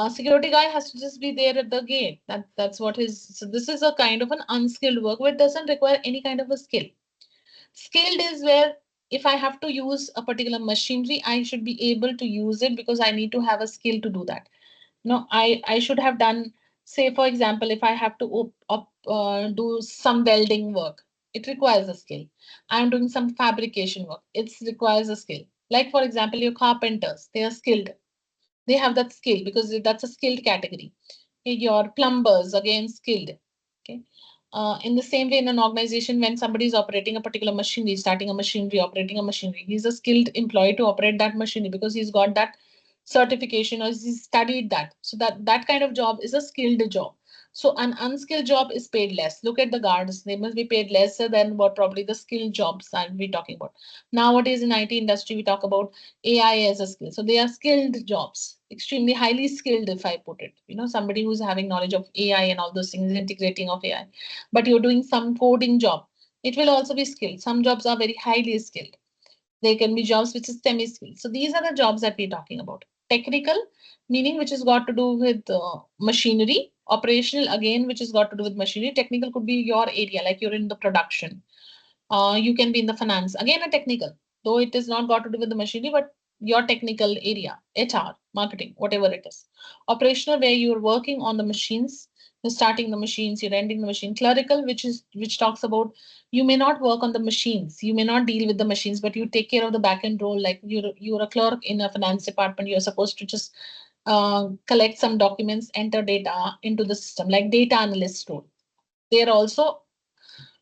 Security guy has to just be there at the gate. That's what his. So this is a kind of an unskilled work where it doesn't require any kind of a skill. Skilled is where if I have to use a particular machinery, I should be able to use it because I need to have a skill to do that. No, I should have done, say, for example, if I have to do some welding work, it requires a skill. I'm doing some fabrication work, it requires a skill. Like, for example, your carpenters, they are skilled. They have that skill because that's a skilled category. Okay, your plumbers, again, skilled. Okay. In the same way, in an organization, when somebody is operating a particular machinery, starting a machinery, operating a machinery, he's a skilled employee to operate that machinery because he's got that certification or he's studied that. So that kind of job is a skilled job. So an unskilled job is paid less. Look at the guards; they must be paid lesser than what probably the skilled jobs that we're talking about. Nowadays in IT industry, we talk about AI as a skill. So they are skilled jobs, extremely highly skilled, if I put it. Somebody who's having knowledge of AI and all those things, integrating of AI. But you're doing some coding job. It will also be skilled. Some jobs are very highly skilled. There can be jobs which is semi-skilled. So these are the jobs that we're talking about. Technical, meaning which has got to do with machinery. Operational, again, which has got to do with machinery. Technical could be your area, like you're in the production. You can be in the finance, again a technical, though it is not got to do with the machinery, but your technical area, HR, marketing, whatever it is. Operational, where you're working on the machines, you're starting the machines, you're ending the machine. Clerical, which talks about you may not work on the machines, you may not deal with the machines, but you take care of the back end role. Like you're a clerk in a finance department, you're supposed to just collect some documents, enter data into the system, like data analyst role. They're also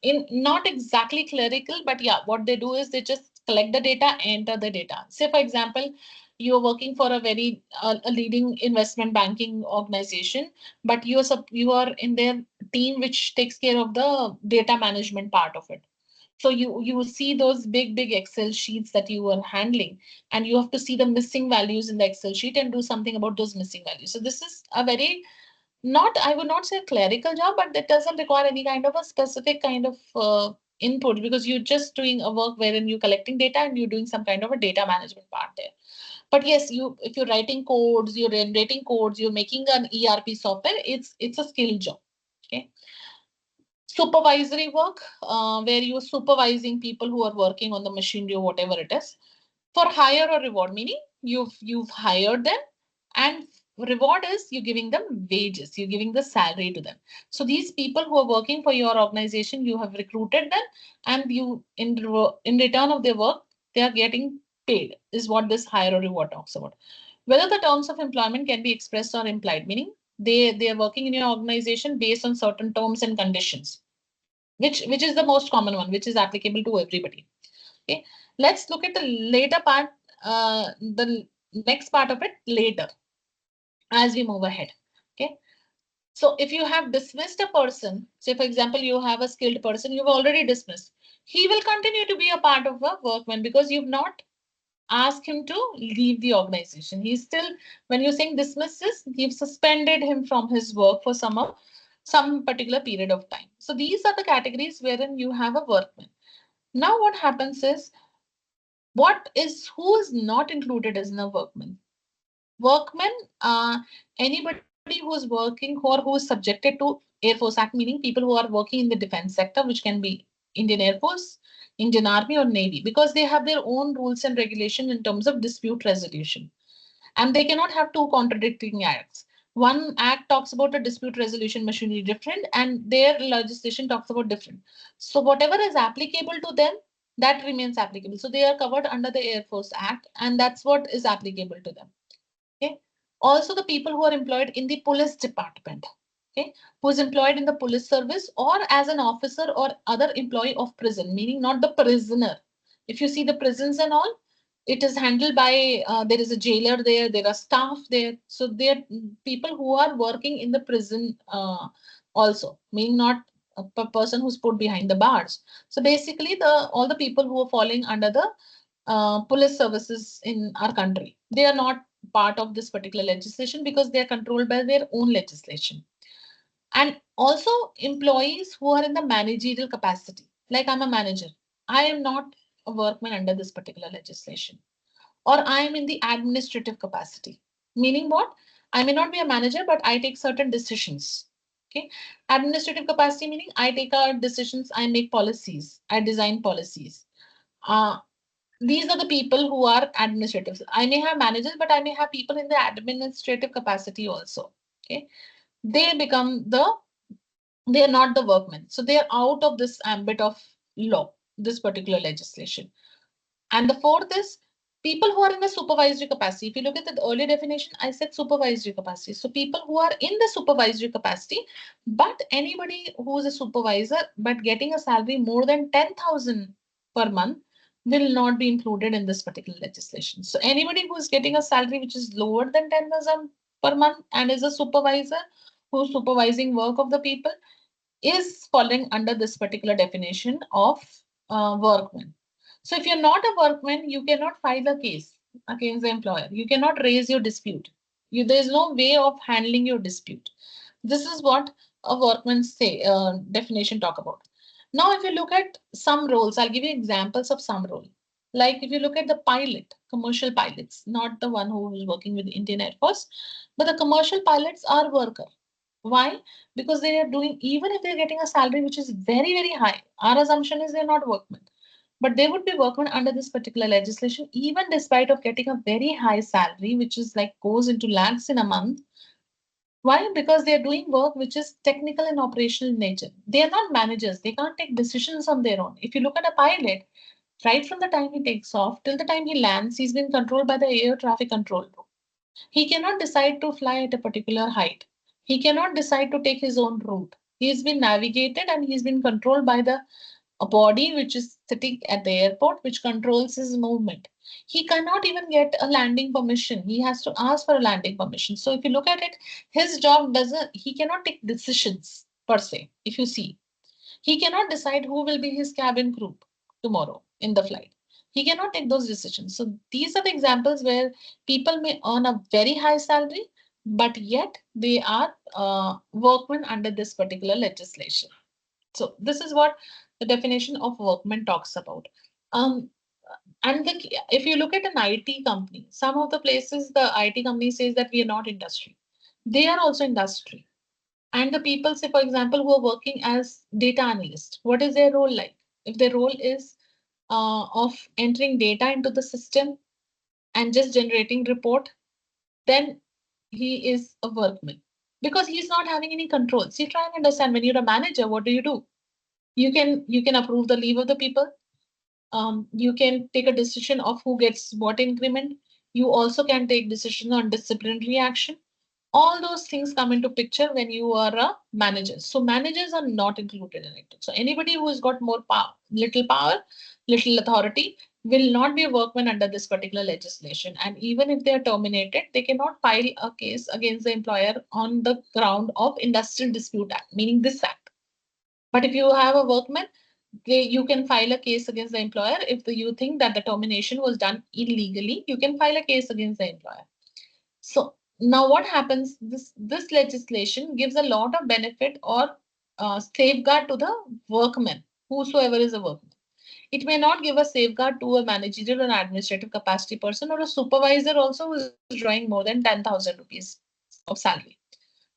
in not exactly clerical, but yeah, what they do is they just collect the data, enter the data. Say, for example, you're working for a very a leading investment banking organization, but you are in their team which takes care of the data management part of it. So you see those big Excel sheets that you are handling, and you have to see the missing values in the Excel sheet and do something about those missing values. So this is a very, not, I would not say a clerical job, but that doesn't require any kind of a specific kind of input, because you're just doing a work wherein you're collecting data and you're doing some kind of a data management part there. But yes, you if you're writing codes, you're generating codes, you're making an ERP software, it's a skill job. Okay. Supervisory work, where you're supervising people who are working on the machinery or whatever it is, for hire or reward, meaning you've hired them, and reward is you're giving them wages, you're giving the salary to them. So these people who are working for your organization, you have recruited them, and you in return of their work, they are getting paid, is what this hire or reward talks about. Whether the terms of employment can be expressed or implied, meaning they are working in your organization based on certain terms and conditions, which is the most common one, which is applicable to everybody. Okay, let's look at the later part, the next part of it later as we move ahead. Okay, so if you have dismissed a person, say for example, you have a skilled person you've already dismissed, he will continue to be a part of a workman because you've not asked him to leave the organization. He's still, when you're saying dismisses, you've suspended him from his work for some particular period of time. So these are the categories wherein you have a workman. Now what happens is, what is who is not included as a workman? Workmen, anybody who is working or who is subjected to Air Force Act, meaning people who are working in the defense sector, which can be Indian Air Force, Indian Army, or Navy, because they have their own rules and regulations in terms of dispute resolution, and they cannot have two contradicting acts. One act talks about a dispute resolution machinery different, and their legislation talks about different. So whatever is applicable to them, that remains applicable. So they are covered under the Air Force Act, and that's what is applicable to them. Okay. Also, the people who are employed in the police department, okay, who is employed in the police service or as an officer or other employee of prison, meaning not the prisoner. If you see the prisons and all, it is handled by, there is a jailer there, there are staff there. So there are people who are working in the prison also, meaning not a person who's put behind the bars. So basically, the all the people who are falling under the police services in our country, they are not part of this particular legislation because they are controlled by their own legislation. And also employees who are in the managerial capacity, like I'm a manager, I am not a workman under this particular legislation. Or I am in the administrative capacity, meaning what, I may not be a manager but I take certain decisions. Okay, administrative capacity meaning I take decisions, I make policies, I design policies. uh, these are the people who are administrative. I may have managers, but I may have people in the administrative capacity also. Okay, they become they are not the workmen. So they are out of this ambit of law, this particular legislation. And the fourth is people who are in the supervisory capacity. If you look at the earlier definition, I said supervisory capacity. So people who are in the supervisory capacity, but anybody who is a supervisor but getting a salary more than 10,000 per month will not be included in this particular legislation. So anybody who is getting a salary which is lower than 10,000 per month and is a supervisor who's supervising work of the people is falling under this particular definition of workman. So if you're not a workman, you cannot file a case against the employer. You cannot raise your dispute. There is no way of handling your dispute. This is what a workman say definition talk about. Now, if you look at some roles, I'll give you examples of some role. Like if you look at the pilot, commercial pilots, not the one who is working with the Indian Air Force, but the commercial pilots are worker. Why? Because they are doing, even if they're getting a salary which is very, very high, our assumption is they're not workmen. But they would be workmen under this particular legislation, even despite of getting a very high salary, which is like goes into lakhs in a month. Why? Because they're doing work which is technical and operational in nature. They are not managers. They can't take decisions on their own. If you look at a pilot, right from the time he takes off till the time he lands, he's been controlled by the air traffic control. He cannot decide to fly at a particular height. He cannot decide to take his own route. He's been navigated and he's been controlled by the a body which is sitting at the airport, which controls his movement. He cannot even get a landing permission. He has to ask for a landing permission. So if you look at it, his job doesn't, he cannot take decisions per se. If you see, he cannot decide who will be his cabin crew tomorrow in the flight. He cannot take those decisions. So these are the examples where people may earn a very high salary, but yet they are workmen under this particular legislation. So this is what the definition of workman talks about. Um, And if you look at an IT company, some of the places the IT company says that we are not industry. They are also industry. And the people say, for example, who are working as data analysts, what is their role like? If their role is of entering data into the system and just generating report, then he is a workman because he's not having any control. See, try and understand, when you're a manager, what do? You can approve the leave of the people. You can take a decision of who gets what increment. You also can take decision on disciplinary action. All those things come into picture when you are a manager. So managers are not included in it. So anybody who has got more power, little authority will not be a workman under this particular legislation. And even if they are terminated, they cannot file a case against the employer on the ground of Industrial Dispute Act, meaning this act. But if you have a workman, you can file a case against the employer. If you think that the termination was done illegally, you can file a case against the employer. So now what happens? This legislation gives a lot of benefit or safeguard to the workman, whosoever is a workman. It may not give a safeguard to a managerial or administrative capacity person or a supervisor also who is drawing more than 10,000 rupees of salary.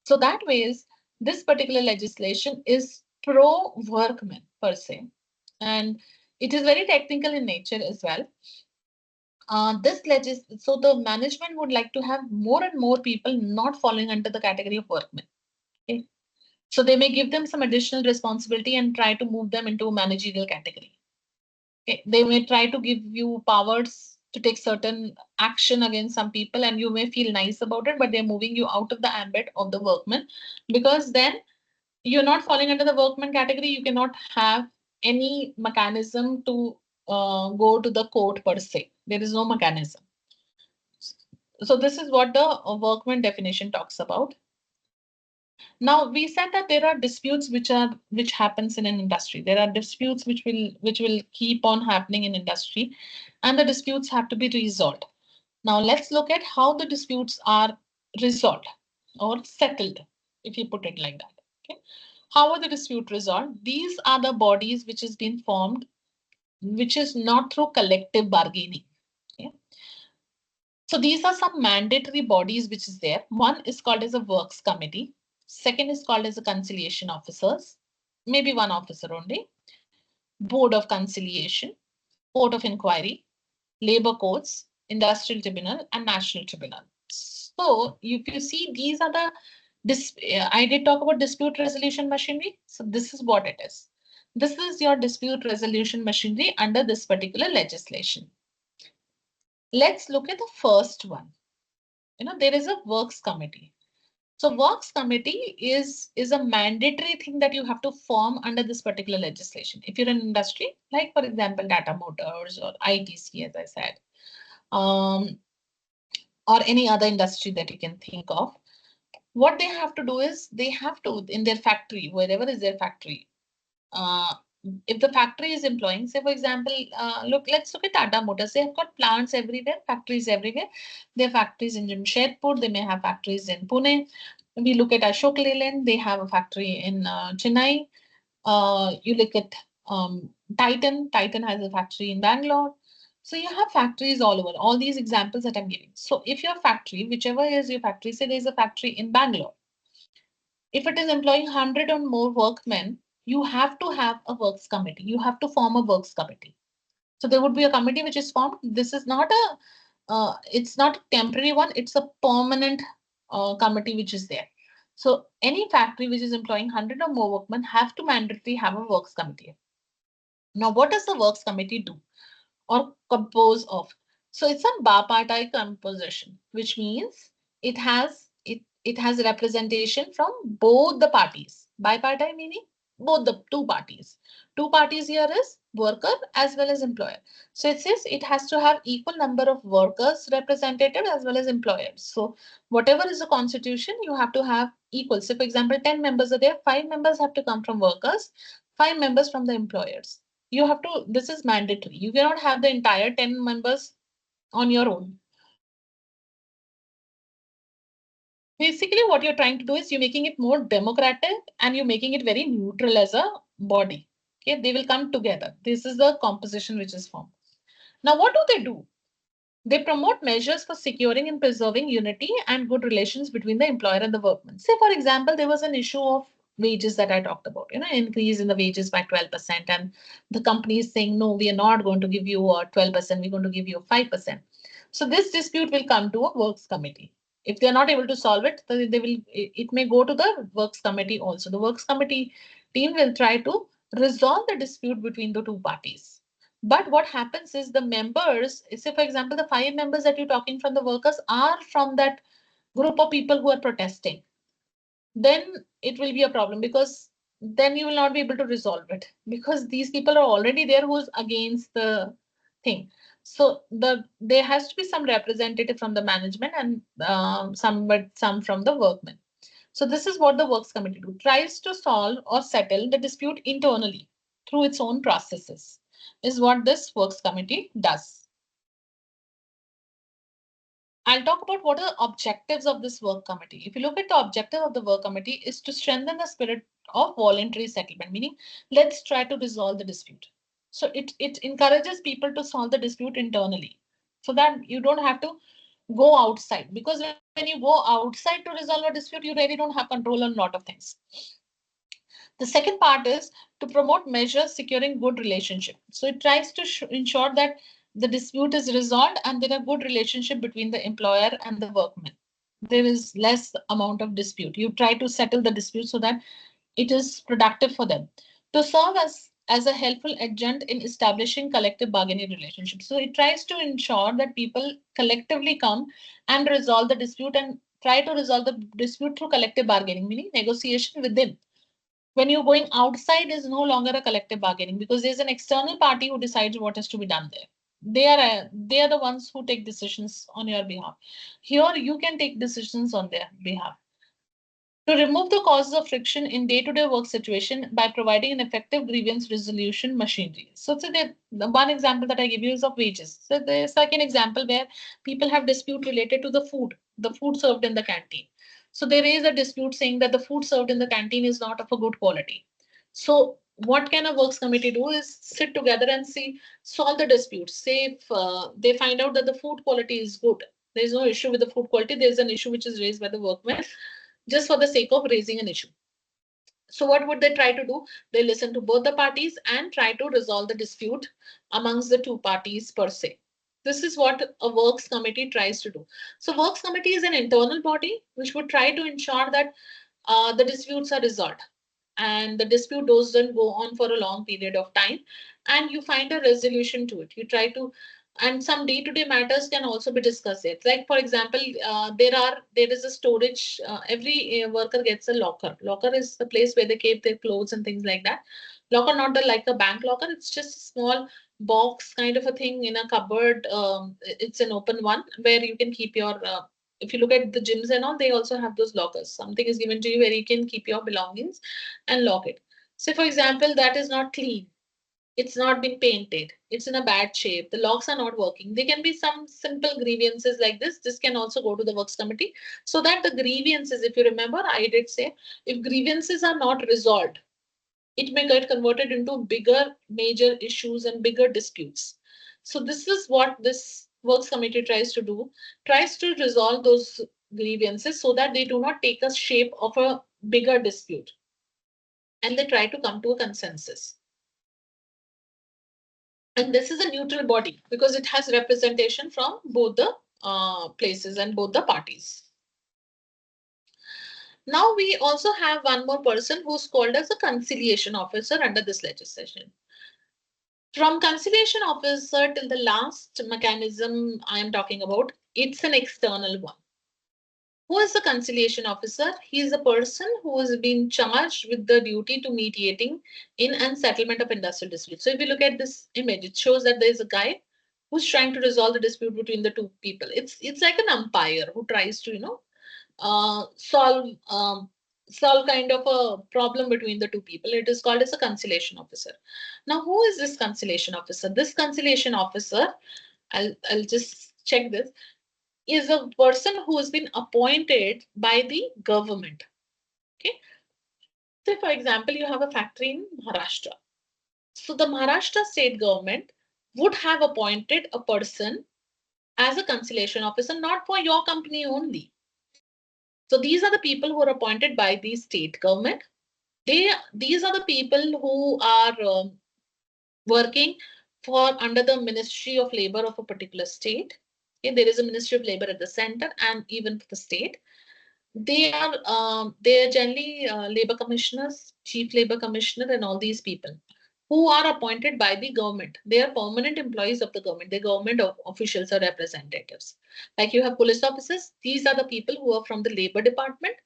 So that ways, this particular legislation is pro workmen per se, and it is very technical in nature as well. So the management would like to have more and more people not falling under the category of workmen. Okay? So they may give them some additional responsibility and try to move them into a managerial category. Okay? They may try to give you powers to take certain action against some people, and you may feel nice about it, but they're moving you out of the ambit of the workman, because then you're not falling under the workman category. You cannot have any mechanism to go to the court per se. There is no mechanism. So this is what the workman definition talks about. Now we said that there are disputes which happens in an industry. There are disputes which will keep on happening in industry, and the disputes have to be resolved. Now let's look at how the disputes are resolved or settled, if you put it like that. Okay. How are the dispute resolved? These are the bodies which has been formed, which is not through collective bargaining. Okay. So these are some mandatory bodies which is there. One is called as a works committee. Second is called as a conciliation officers. Maybe one officer only. Board of conciliation, court of inquiry, labor courts, industrial tribunal, and national tribunal. So if you see, these are the I did talk about dispute resolution machinery. So this is what it is. This is your dispute resolution machinery under this particular legislation. Let's look at the first one. There is a works committee. So works committee is a mandatory thing that you have to form under this particular legislation. If you're in industry, like for example, Tata Motors or ITC, as I said, um, or any other industry that you can think of, what they have to do is they have to, in their factory, wherever is their factory, uh, if the factory is employing, say for example, let's look at Tata Motors. They have got plants everywhere, factories everywhere. They have factories in Jamshedpur. They may have factories in Pune. We look at Ashok Leyland. They have a factory in Chennai. You look at Titan. Titan has a factory in Bangalore. So you have factories all over. All these examples that I'm giving. So if your factory, whichever is your factory, say there's a factory in Bangalore, if it is employing 100 or more workmen, you have to have a works committee. You have to form a works committee. So there would be a committee which is formed. This is not it's not a temporary one. It's a permanent committee which is there. So any factory which is employing 100 or more workmen have to mandatorily have a works committee. Now, what does the works committee do or compose of? So it's a bipartite composition, which means it has representation from both the parties. Bipartite meaning both the two parties. Two parties here is worker as well as employer. So it says it has to have equal number of workers representative as well as employers. So whatever is the constitution, you have to have equal. So for example, 10 members are there, 5 members have to come from workers, 5 members from the employers. You have to, this is mandatory. You cannot have the entire 10 members on your own. Basically, what you're trying to do is you're making it more democratic and you're making it very neutral as a body. Okay, they will come together. This is the composition which is formed. Now, what do? They promote measures for securing and preserving unity and good relations between the employer and the workman. Say, for example, there was an issue of wages that I talked about, increase in the wages by 12%, and the company is saying, no, we are not going to give you a 12%, we're going to give you a 5%. So this dispute will come to a works committee. If they are not able to solve it, then it may go to the works committee also. The works committee team will try to resolve the dispute between the two parties. But what happens is the members, say for example, the 5 members that you're talking from the workers are from that group of people who are protesting, then it will be a problem, because then you will not be able to resolve it, because these people are already there who's against the thing. So there has to be some representative from the management and some from the workmen. So this is what the works committee do, tries to solve or settle the dispute internally through its own processes, is what this works committee does. I'll talk about what are the objectives of this work committee. If you look at the objective of the work committee is to strengthen the spirit of voluntary settlement, meaning let's try to resolve the dispute. So it encourages people to solve the dispute internally, so that you don't have to go outside, because when you go outside to resolve a dispute, you really don't have control on a lot of things. The second part is to promote measures securing good relationship. So it tries to ensure that the dispute is resolved and there are good relationship between the employer and the workman. There is less amount of dispute. You try to settle the dispute so that it is productive for them. To serve as a helpful agent in establishing collective bargaining relationships. So it tries to ensure that people collectively come and resolve the dispute, and try to resolve the dispute through collective bargaining, meaning negotiation within. When you're going outside is no longer a collective bargaining, because there's an external party who decides what is to be done there. They are the ones who take decisions on your behalf. Here you can take decisions on their behalf. To remove the causes of friction in day-to-day work situation by providing an effective grievance resolution machinery. So, the one example that I give you is of wages. So the second example where people have dispute related to the food served in the canteen. So there is a dispute saying that the food served in the canteen is not of a good quality. So what can a works committee do is sit together and see, solve the dispute. Say if they find out that the food quality is good, there is no issue with the food quality, there is an issue which is raised by the workmen just for the sake of raising an issue. So what would they try to do? They listen to both the parties and try to resolve the dispute amongst the two parties per se. This is what a works committee tries to do. So works committee is an internal body which would try to ensure that the disputes are resolved and the dispute doesn't go on for a long period of time, and you find a resolution to it. You try to, and some day-to-day matters can also be discussed. It like, for example, there is a storage. Every worker gets a locker. Locker is the place where they keep their clothes and things like that. Locker, not the like a bank locker. It's just a small box kind of a thing in a cupboard. It's an open one where you can keep your if you look at the gyms and all, they also have those lockers. Something is given to you where you can keep your belongings and lock it. So, for example, that is not clean. It's not been painted. It's in a bad shape. The locks are not working. There can be some simple grievances like this. This can also go to the works committee, so that the grievances, if you remember, I did say, if grievances are not resolved, it may get converted into bigger major issues and bigger disputes. So this is what this works committee tries to do, tries to resolve those grievances so that they do not take a shape of a bigger dispute, and they try to come to a consensus. And this is a neutral body because it has representation from both the places and both the parties. Now we also have one more person who's called as a conciliation officer under this legislation. From conciliation officer till the last mechanism I am talking about, it's an external one. Who is the conciliation officer? He is a person who has been charged with the duty to mediating in and settlement of industrial disputes. So if you look at this image, it shows that there is a guy who's trying to resolve the dispute between the two people. It's like an umpire who tries to solve kind of a problem between the two people. It is called as a conciliation officer. Now, who is this conciliation officer? This conciliation officer, I'll just check this, is a person who has been appointed by the government. Okay. So, for example, you have a factory in Maharashtra. So the Maharashtra state government would have appointed a person as a conciliation officer, not for your company only. So these are the people who are appointed by the state government. These are the people who are working for under the Ministry of Labor of a particular state. Okay, there is a Ministry of Labor at the center and even for the state. They are generally labor commissioners, chief labor commissioner, and all these people who are appointed by the government. They are permanent employees of the government. The government officials or representatives. Like you have police officers. These are the people who are from the labor department.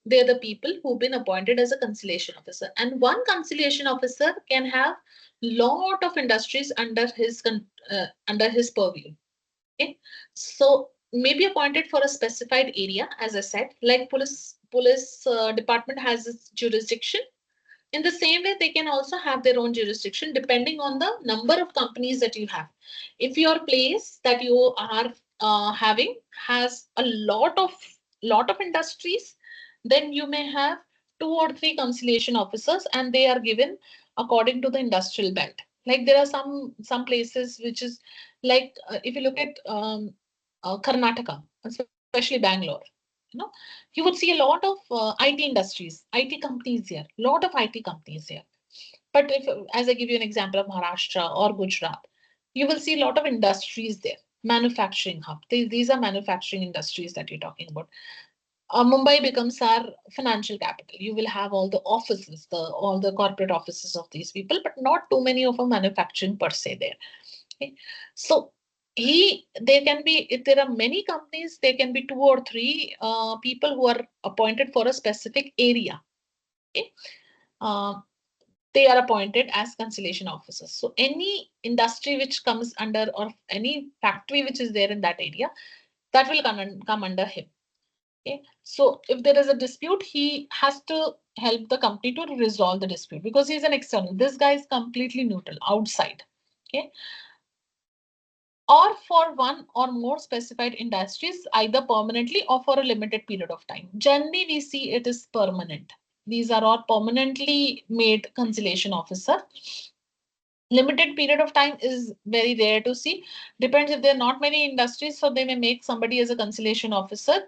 They are the people who've been appointed as a conciliation officer. And one conciliation officer can have lot of industries under his purview. Okay, so may be appointed for a specified area, as I said, like police department has its jurisdiction. In the same way, they can also have their own jurisdiction depending on the number of companies that you have. If your place that you are having has a lot of industries, then you may have two or three conciliation officers, and they are given according to the industrial belt. Like there are some places which is like if you look at Karnataka, especially Bangalore, you know, you would see a lot of IT industries, IT companies here, lot of IT companies here. But if, as I give you an example of Maharashtra or Gujarat, you will see a lot of industries there, manufacturing hub. These are manufacturing industries that you're talking about. Mumbai becomes our financial capital. You will have all the offices, all the corporate offices of these people, but not too many of a manufacturing per se there. Okay. So there can be, if there are many companies, there can be two or three people who are appointed for a specific area. Okay. Uh, they are appointed as conciliation officers. So any industry which comes under, or any factory which is there in that area, that will come under him. Okay. So if there is a dispute, he has to help the company to resolve the dispute because he's an external. This guy is completely neutral, outside. Okay. Or for one or more specified industries, either permanently or for a limited period of time. Generally, we see it is permanent. These are all permanently made conciliation officer. Limited period of time is very rare to see. Depends if there are not many industries, so they may make somebody as a conciliation officer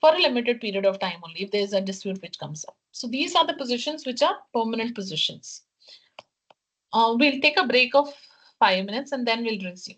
for a limited period of time only if there is a dispute which comes up. So these are the positions which are permanent positions. We'll take a break of 5 minutes and then we'll resume.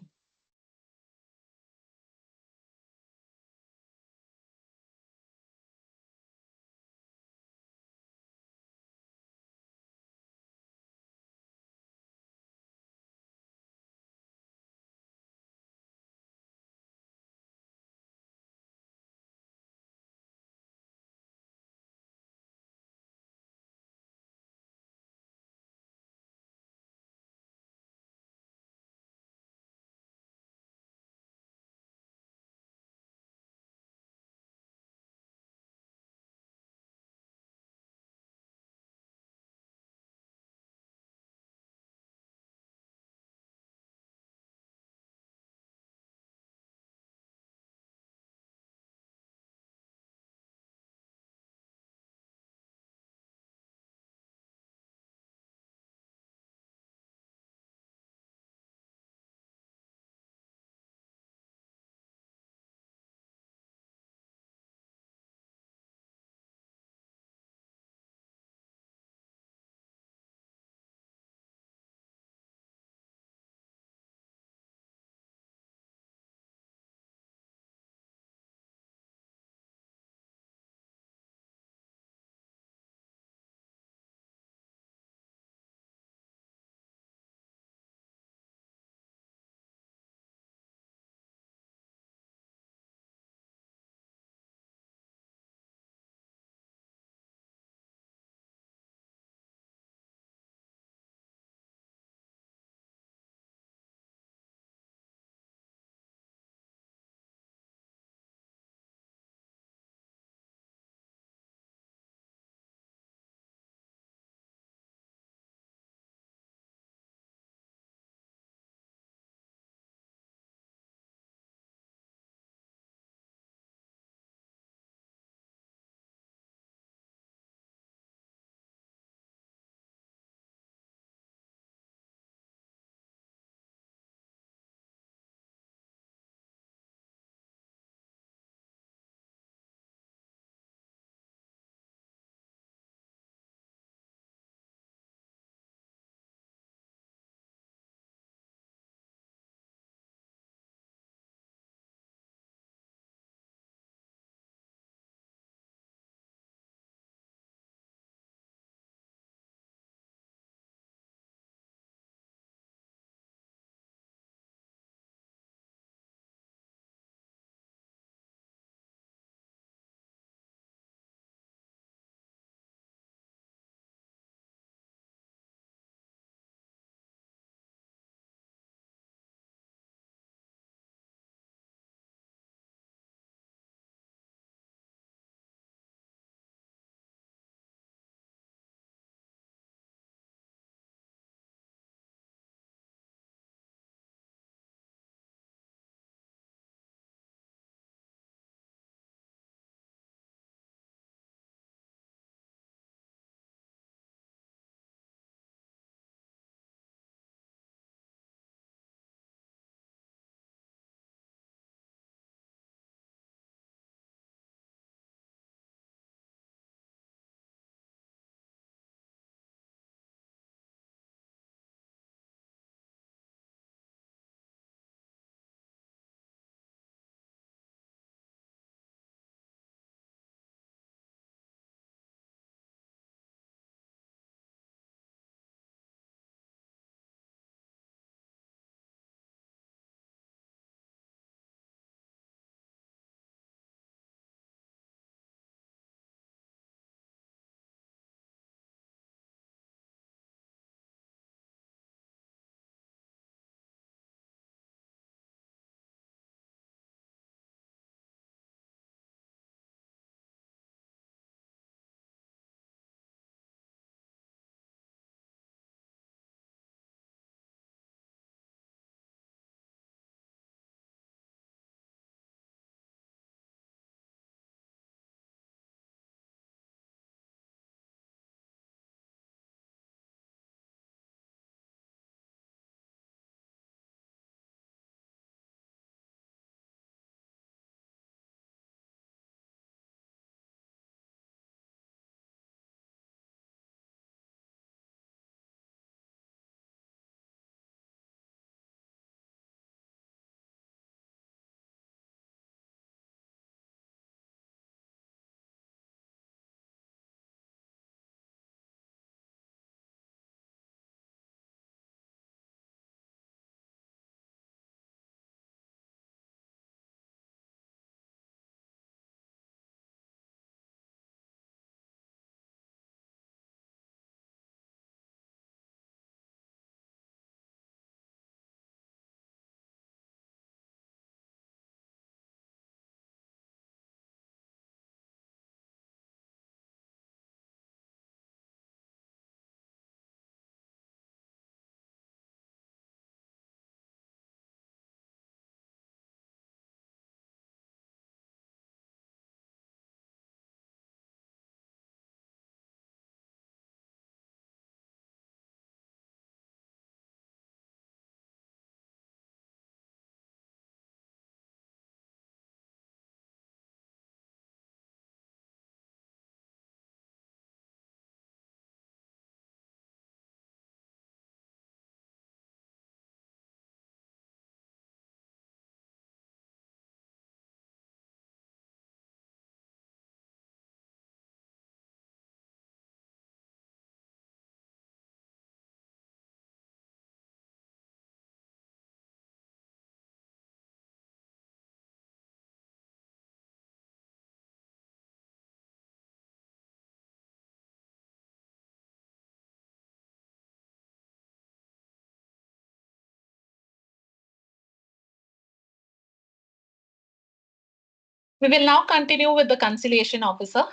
We will now continue with the conciliation officer.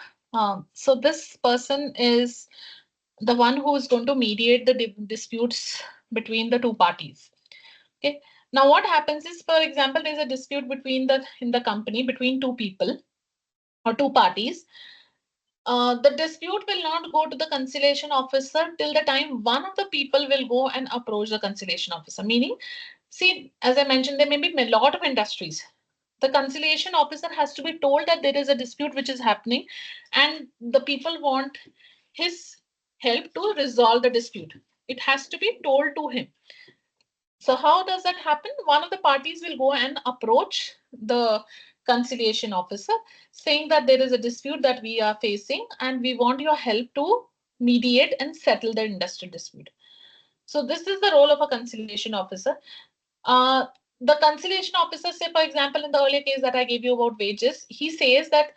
So this person is the one who is going to mediate the disputes between the two parties. Okay. Now what happens is, for example, there is a dispute between the in the company between two people or two parties. The dispute will not go to the conciliation officer till the time one of the people will go and approach the conciliation officer. Meaning, see, as I mentioned, there may be a lot of industries. The conciliation officer has to be told that there is a dispute which is happening and the people want his help to resolve the dispute. It has to be told to him. So how does that happen? One of the parties will go and approach the conciliation officer saying that there is a dispute that we are facing and we want your help to mediate and settle the industrial dispute. So this is the role of a conciliation officer. Uh, the conciliation officer, say for example, in the earlier case that I gave you about wages, he says that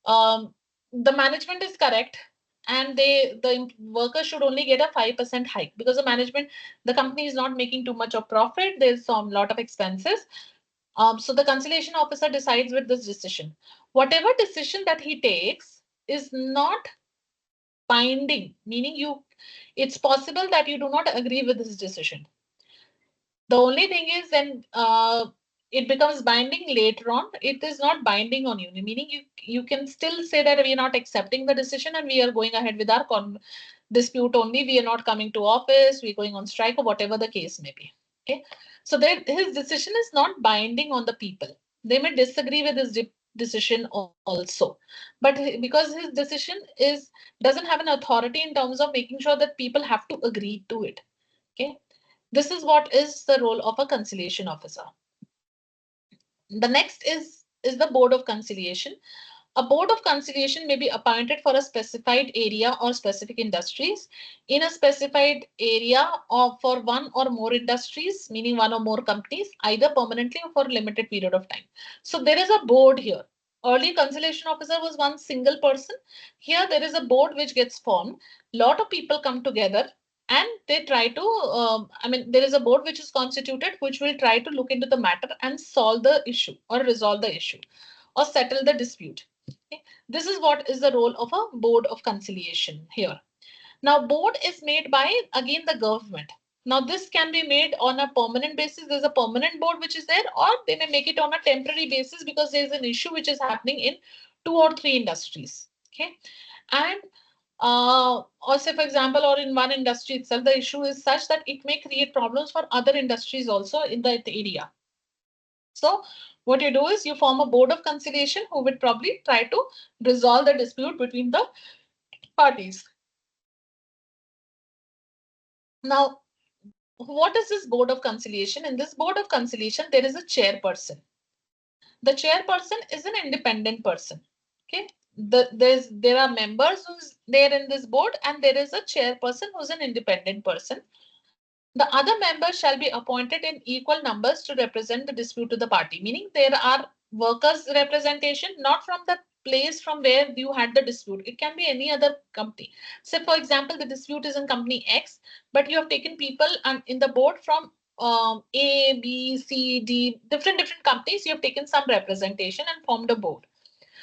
um, the management is correct and the workers should only get a 5% hike because the management, the company is not making too much of profit. There's some lot of expenses. So the conciliation officer decides with this decision. Whatever decision that he takes is not binding, meaning you, it's possible that you do not agree with this decision. The only thing is then it becomes binding later on. It is not binding on you, meaning you can still say that we are not accepting the decision and we are going ahead with our dispute only. We are not coming to office. We're going on strike or whatever the case may be. Okay, so there his decision is not binding on the people. They may disagree with his decision also, but because his decision is doesn't have an authority in terms of making sure that people have to agree to it. Okay, this is what is the role of a conciliation officer. The next is the board of conciliation. A board of conciliation may be appointed for a specified area or specific industries in a specified area or for one or more industries, meaning one or more companies, either permanently or for a limited period of time. So there is a board here. Early conciliation officer was one single person. Here there is a board which gets formed. Lot of people come together and they try to, there is a board which is constituted which will try to look into the matter and solve the issue or resolve the issue or settle the dispute. Okay. This is what is the role of a board of conciliation here. Now, board is made by, again, the government. Now, this can be made on a permanent basis. There's a permanent board which is there, or they may make it on a temporary basis because there's an issue which is happening in two or three industries. Okay. And also, for example, or in one industry itself, the issue is such that it may create problems for other industries also in that area. So what you do is you form a board of conciliation who would probably try to resolve the dispute between the parties. Now, what is this board of conciliation? In this board of conciliation, there is a chairperson. The chairperson is an independent person. Okay. There are members who's there in this board, and there is a chairperson who's an independent person. The other members shall be appointed in equal numbers to represent the dispute to the party, meaning there are workers' representation, not from the place from where you had the dispute. It can be any other company. Say, for example, the dispute is in company X, but you have taken people and in the board from A, B, C, D, different companies. You have taken some representation and formed a board.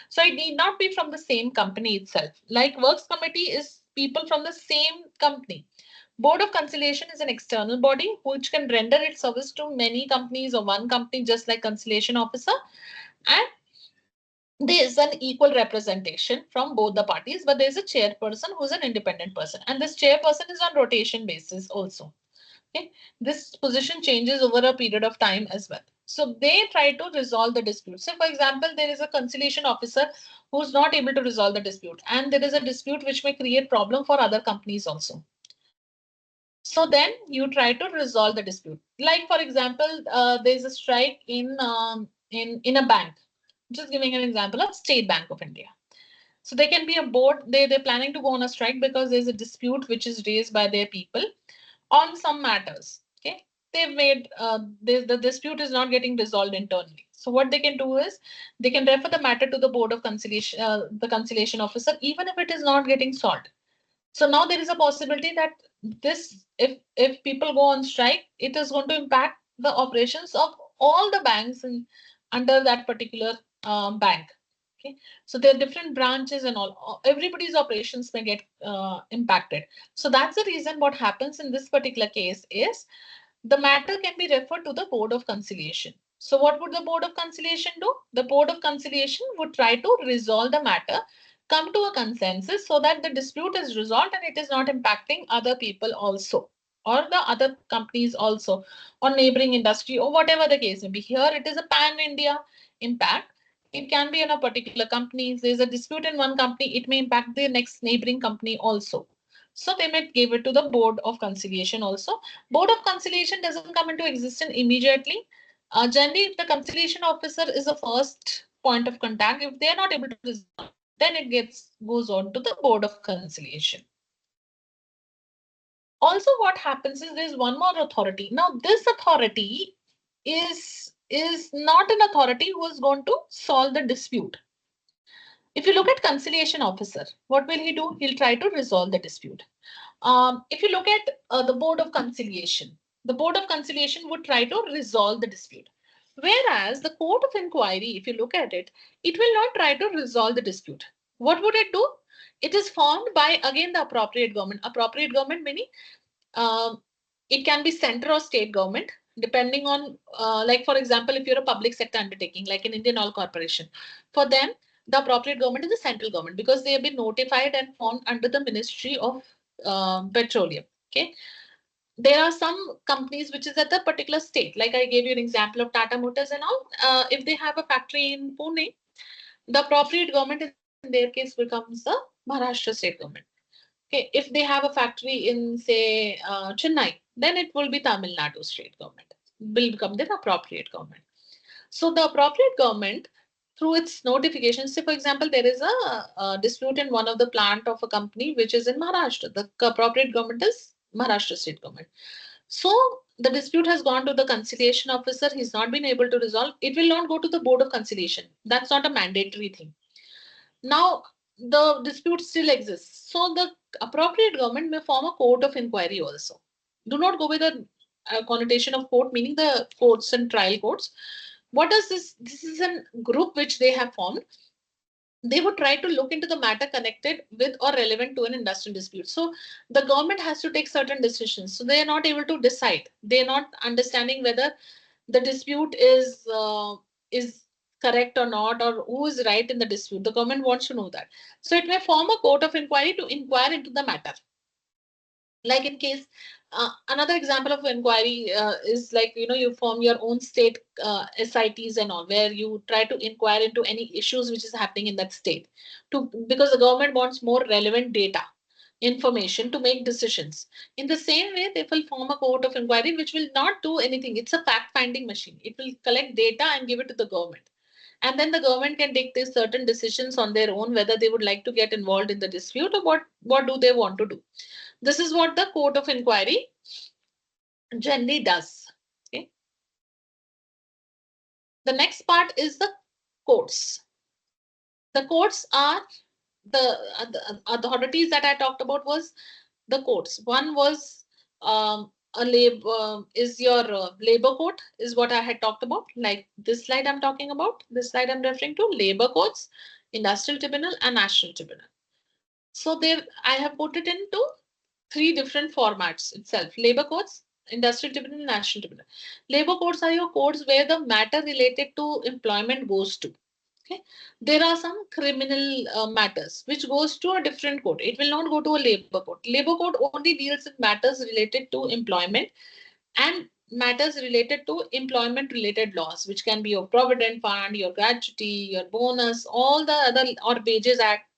So it need not be from the same company itself. Like works committee is people from the same company. Board of conciliation is an external body which can render its service to many companies or one company, just like conciliation officer. And there is an equal representation from both the parties, but there is a chairperson who's an independent person. And this chairperson is on rotation basis also. Okay. This position changes over a period of time as well. So they try to resolve the dispute. So for example, there is a conciliation officer who's not able to resolve the dispute, and there is a dispute which may create problem for other companies also. So then you try to resolve the dispute. Like for example, there is a strike in a bank. Just giving an example of State Bank of India. So there can be a board. They're planning to go on a strike because there's a dispute which is raised by their people on some matters. Okay, they've made the dispute is not getting resolved internally. So what they can do is they can refer the matter to the board of conciliation, the conciliation officer, even if it is not getting solved. So now there is a possibility that this, if people go on strike, it is going to impact the operations of all the banks in, under that particular bank. Okay, so there are different branches and all. Everybody's operations may get impacted. So that's the reason what happens in this particular case is the matter can be referred to the Board of Conciliation. So what would the Board of Conciliation do? The Board of Conciliation would try to resolve the matter, come to a consensus so that the dispute is resolved and it is not impacting other people also, or the other companies also, or neighboring industry, or whatever the case may be. Here it is a pan-India impact. It can be in a particular company. If there's a dispute in one company, it may impact the next neighboring company also. So they might give it to the Board of Conciliation also. Board of Conciliation doesn't come into existence immediately. Generally, if the conciliation officer is the first point of contact, if they are not able to resolve, then it goes on to the Board of Conciliation. Also, what happens is there's one more authority. Now, this authority is not an authority who is going to solve the dispute. If you look at conciliation officer, what will he do? He'll try to resolve the dispute. If you look at the the Board of Conciliation would try to resolve the dispute. Whereas the Court of Inquiry, if you look at it, it will not try to resolve the dispute. What would it do? It is formed by, again, the appropriate government. Appropriate government meaning um, it can be center or state government, depending on, like, for example, if you're a public sector undertaking, like an Indian Oil Corporation, for them, the appropriate government is the central government because they have been notified and formed under the Ministry of Petroleum. Okay. There are some companies which is at the particular state, like I gave you an example of Tata Motors and all. If they have a factory in Pune, the appropriate government in their case becomes the Maharashtra state government. Okay, if they have a factory in, say, Chennai, then it will be Tamil Nadu state government, will become the appropriate government. So the appropriate government, through its notifications, say for example, there is a dispute in one of the plant of a company which is in Maharashtra. The appropriate government is Maharashtra state government. So the dispute has gone to the conciliation officer. He's not been able to resolve. It will not go to the Board of Conciliation. That's not a mandatory thing. Now, the dispute still exists. So the appropriate government may form a court of inquiry also. Do not go with the connotation of court, meaning the courts and trial courts. What is this? This is a group which they have formed. They would try to look into the matter connected with or relevant to an industrial dispute. So the government has to take certain decisions. So they are not able to decide. They are not understanding whether the dispute is correct or not, or who is right in the dispute. The government wants to know that. So it may form a court of inquiry to inquire into the matter. Like in case, another example of inquiry is like, you form your own state SITs and all, where you try to inquire into any issues which is happening in that state, to because the government wants more relevant data, information to make decisions. In the same way, they will form a court of inquiry which will not do anything. It's a fact finding machine. It will collect data and give it to the government, and then the government can take these certain decisions on their own, whether they would like to get involved in the dispute, or what do they want to do. This is what the court of inquiry generally does. Okay. The next part is the courts. The courts are the authorities that I talked about was the courts. One was a labor is your labor court is what I had talked about. Like this slide I'm talking about. This slide I'm referring to labor courts, industrial tribunal, and national tribunal. So there I have put it into three different formats itself: labor courts, industrial tribunal, national tribunal. Labor courts are your courts where the matter related to employment goes to. Okay, there are some criminal matters which goes to a different court. It will not go to a labor court. Labor court only deals with matters related to employment and matters related to employment related laws, which can be your provident fund, your gratuity, your bonus, all the other, or wages act.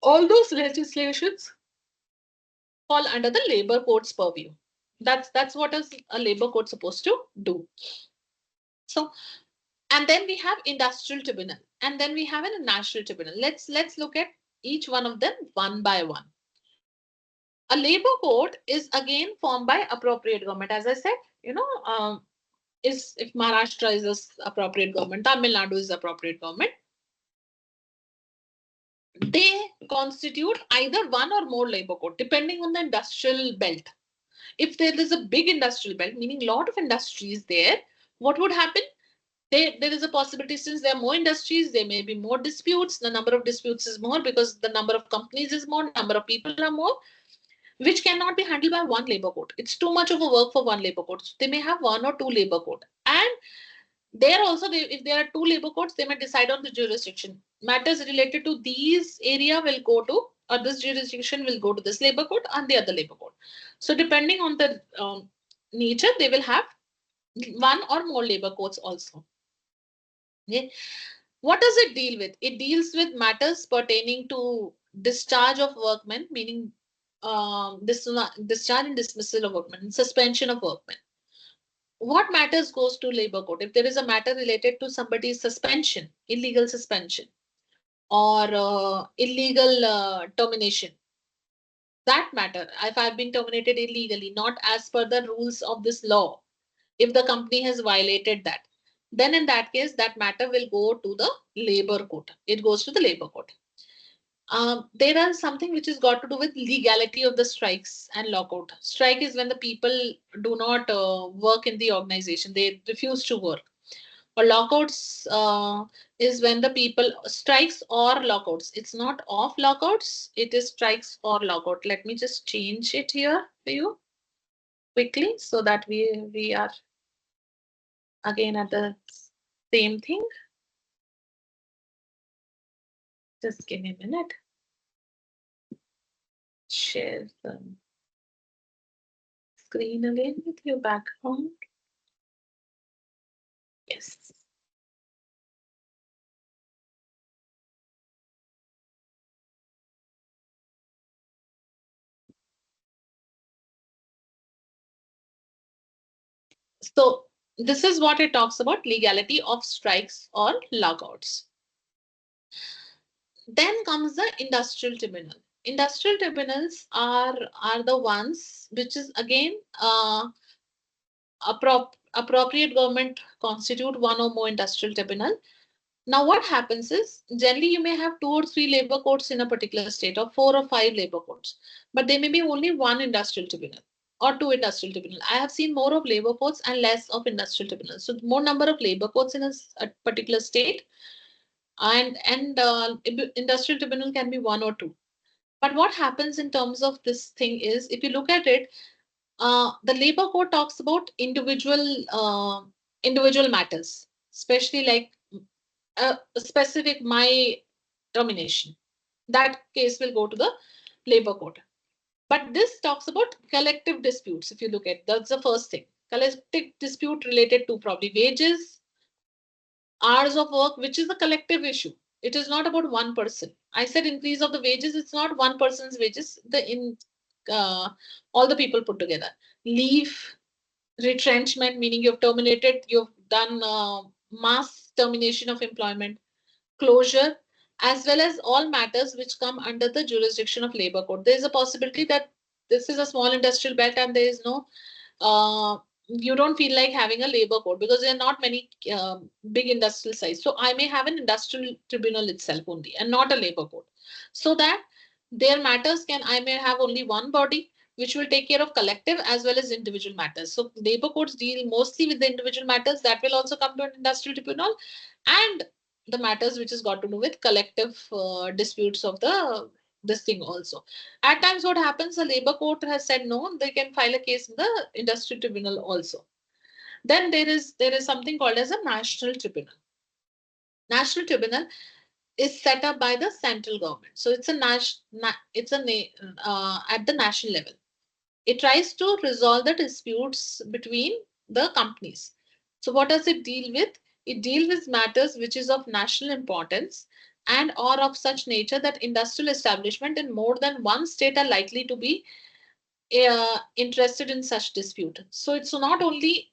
All those legislations fall under the labor court's purview. That's what is a labor court supposed to do. So, and then we have industrial tribunal, and then we have a national tribunal. Let's look at each one of them one by one. A labor court is again formed by appropriate government. As I said, is if Maharashtra is a appropriate government, Tamil Nadu is appropriate government. They constitute either one or more labor court depending on the industrial belt. If there is a big industrial belt, meaning a lot of industries there, what would happen?
there is a possibility, since there are more industries, there may be more disputes. The number of disputes is more because the number of companies is more, number of people are more, which cannot be handled by one labor court. It's too much of a work for one labor court. So they may have one or two labor court. And there also, if there are two labor courts, they may decide on the jurisdiction. Matters related to these area will go to, or this jurisdiction will go to this labor court and the other labor court. So depending on the nature, they will have one or more labor courts also. Okay. What does it deal with? It deals with matters pertaining to discharge of workmen, meaning discharge and dismissal of workmen, suspension of workmen. What matters goes to labor court? If there is a matter related to somebody's suspension, illegal suspension, or illegal termination, that matter, if I've been terminated illegally, not as per the rules of this law, if the company has violated that, then in that case, that matter will go to the labor court. It goes to the labor court. There are something which has got to do with legality of the strikes and lockout. Strike is when the people do not work in the organization; they refuse to work. Or lockouts is when the people strikes or lockouts. It's not off lockouts; it is strikes or lockout. Let me just change it here for you quickly so that we are again at the same thing. Just give me a minute. Share the screen again with your background. Yes. So this is what it talks about, legality of strikes or lockouts. Then comes the industrial tribunal. Industrial tribunals are the ones which is again appropriate government constitute one or more industrial tribunal. Now what happens is generally you may have two or three labor courts in a particular state, or four or five labor courts, but there may be only one industrial tribunal or two industrial tribunal. I have seen more of labor courts and less of industrial tribunals. So more number of labor courts in a particular state, and industrial tribunal can be one or two. But what happens in terms of this thing is, if you look at it, the labor code talks about individual matters, especially like a specific my termination. That case will go to the labor court. But this talks about collective disputes. If you look at, that's the first thing. Collective dispute related to probably wages, hours of work, which is a collective issue. It is not about one person. I said increase of the wages. It's not one person's wages. Uh, all the people put together. Leave, retrenchment, meaning you've terminated, you've done mass termination of employment, closure, as well as all matters which come under the jurisdiction of labor court. There is a possibility that this is a small industrial belt and there is no you don't feel like having a labor court because there are not many big industrial sites. So I may have an industrial tribunal itself only and not a labor court. So that their matters can, I may have only one body which will take care of collective as well as individual matters. So labor courts deal mostly with the individual matters that will also come to an industrial tribunal, and the matters which has got to do with collective disputes of the this thing also. At times what happens, the labor court has said no, they can file a case in the industrial tribunal also. Then there is something called as a national tribunal. National tribunal is set up by the central government, so it's a at the national level. It tries to resolve the disputes between the companies. So what does it deal with? It deals with matters which is of national importance and or of such nature that industrial establishment in more than one state are likely to be interested in such dispute. So it's not only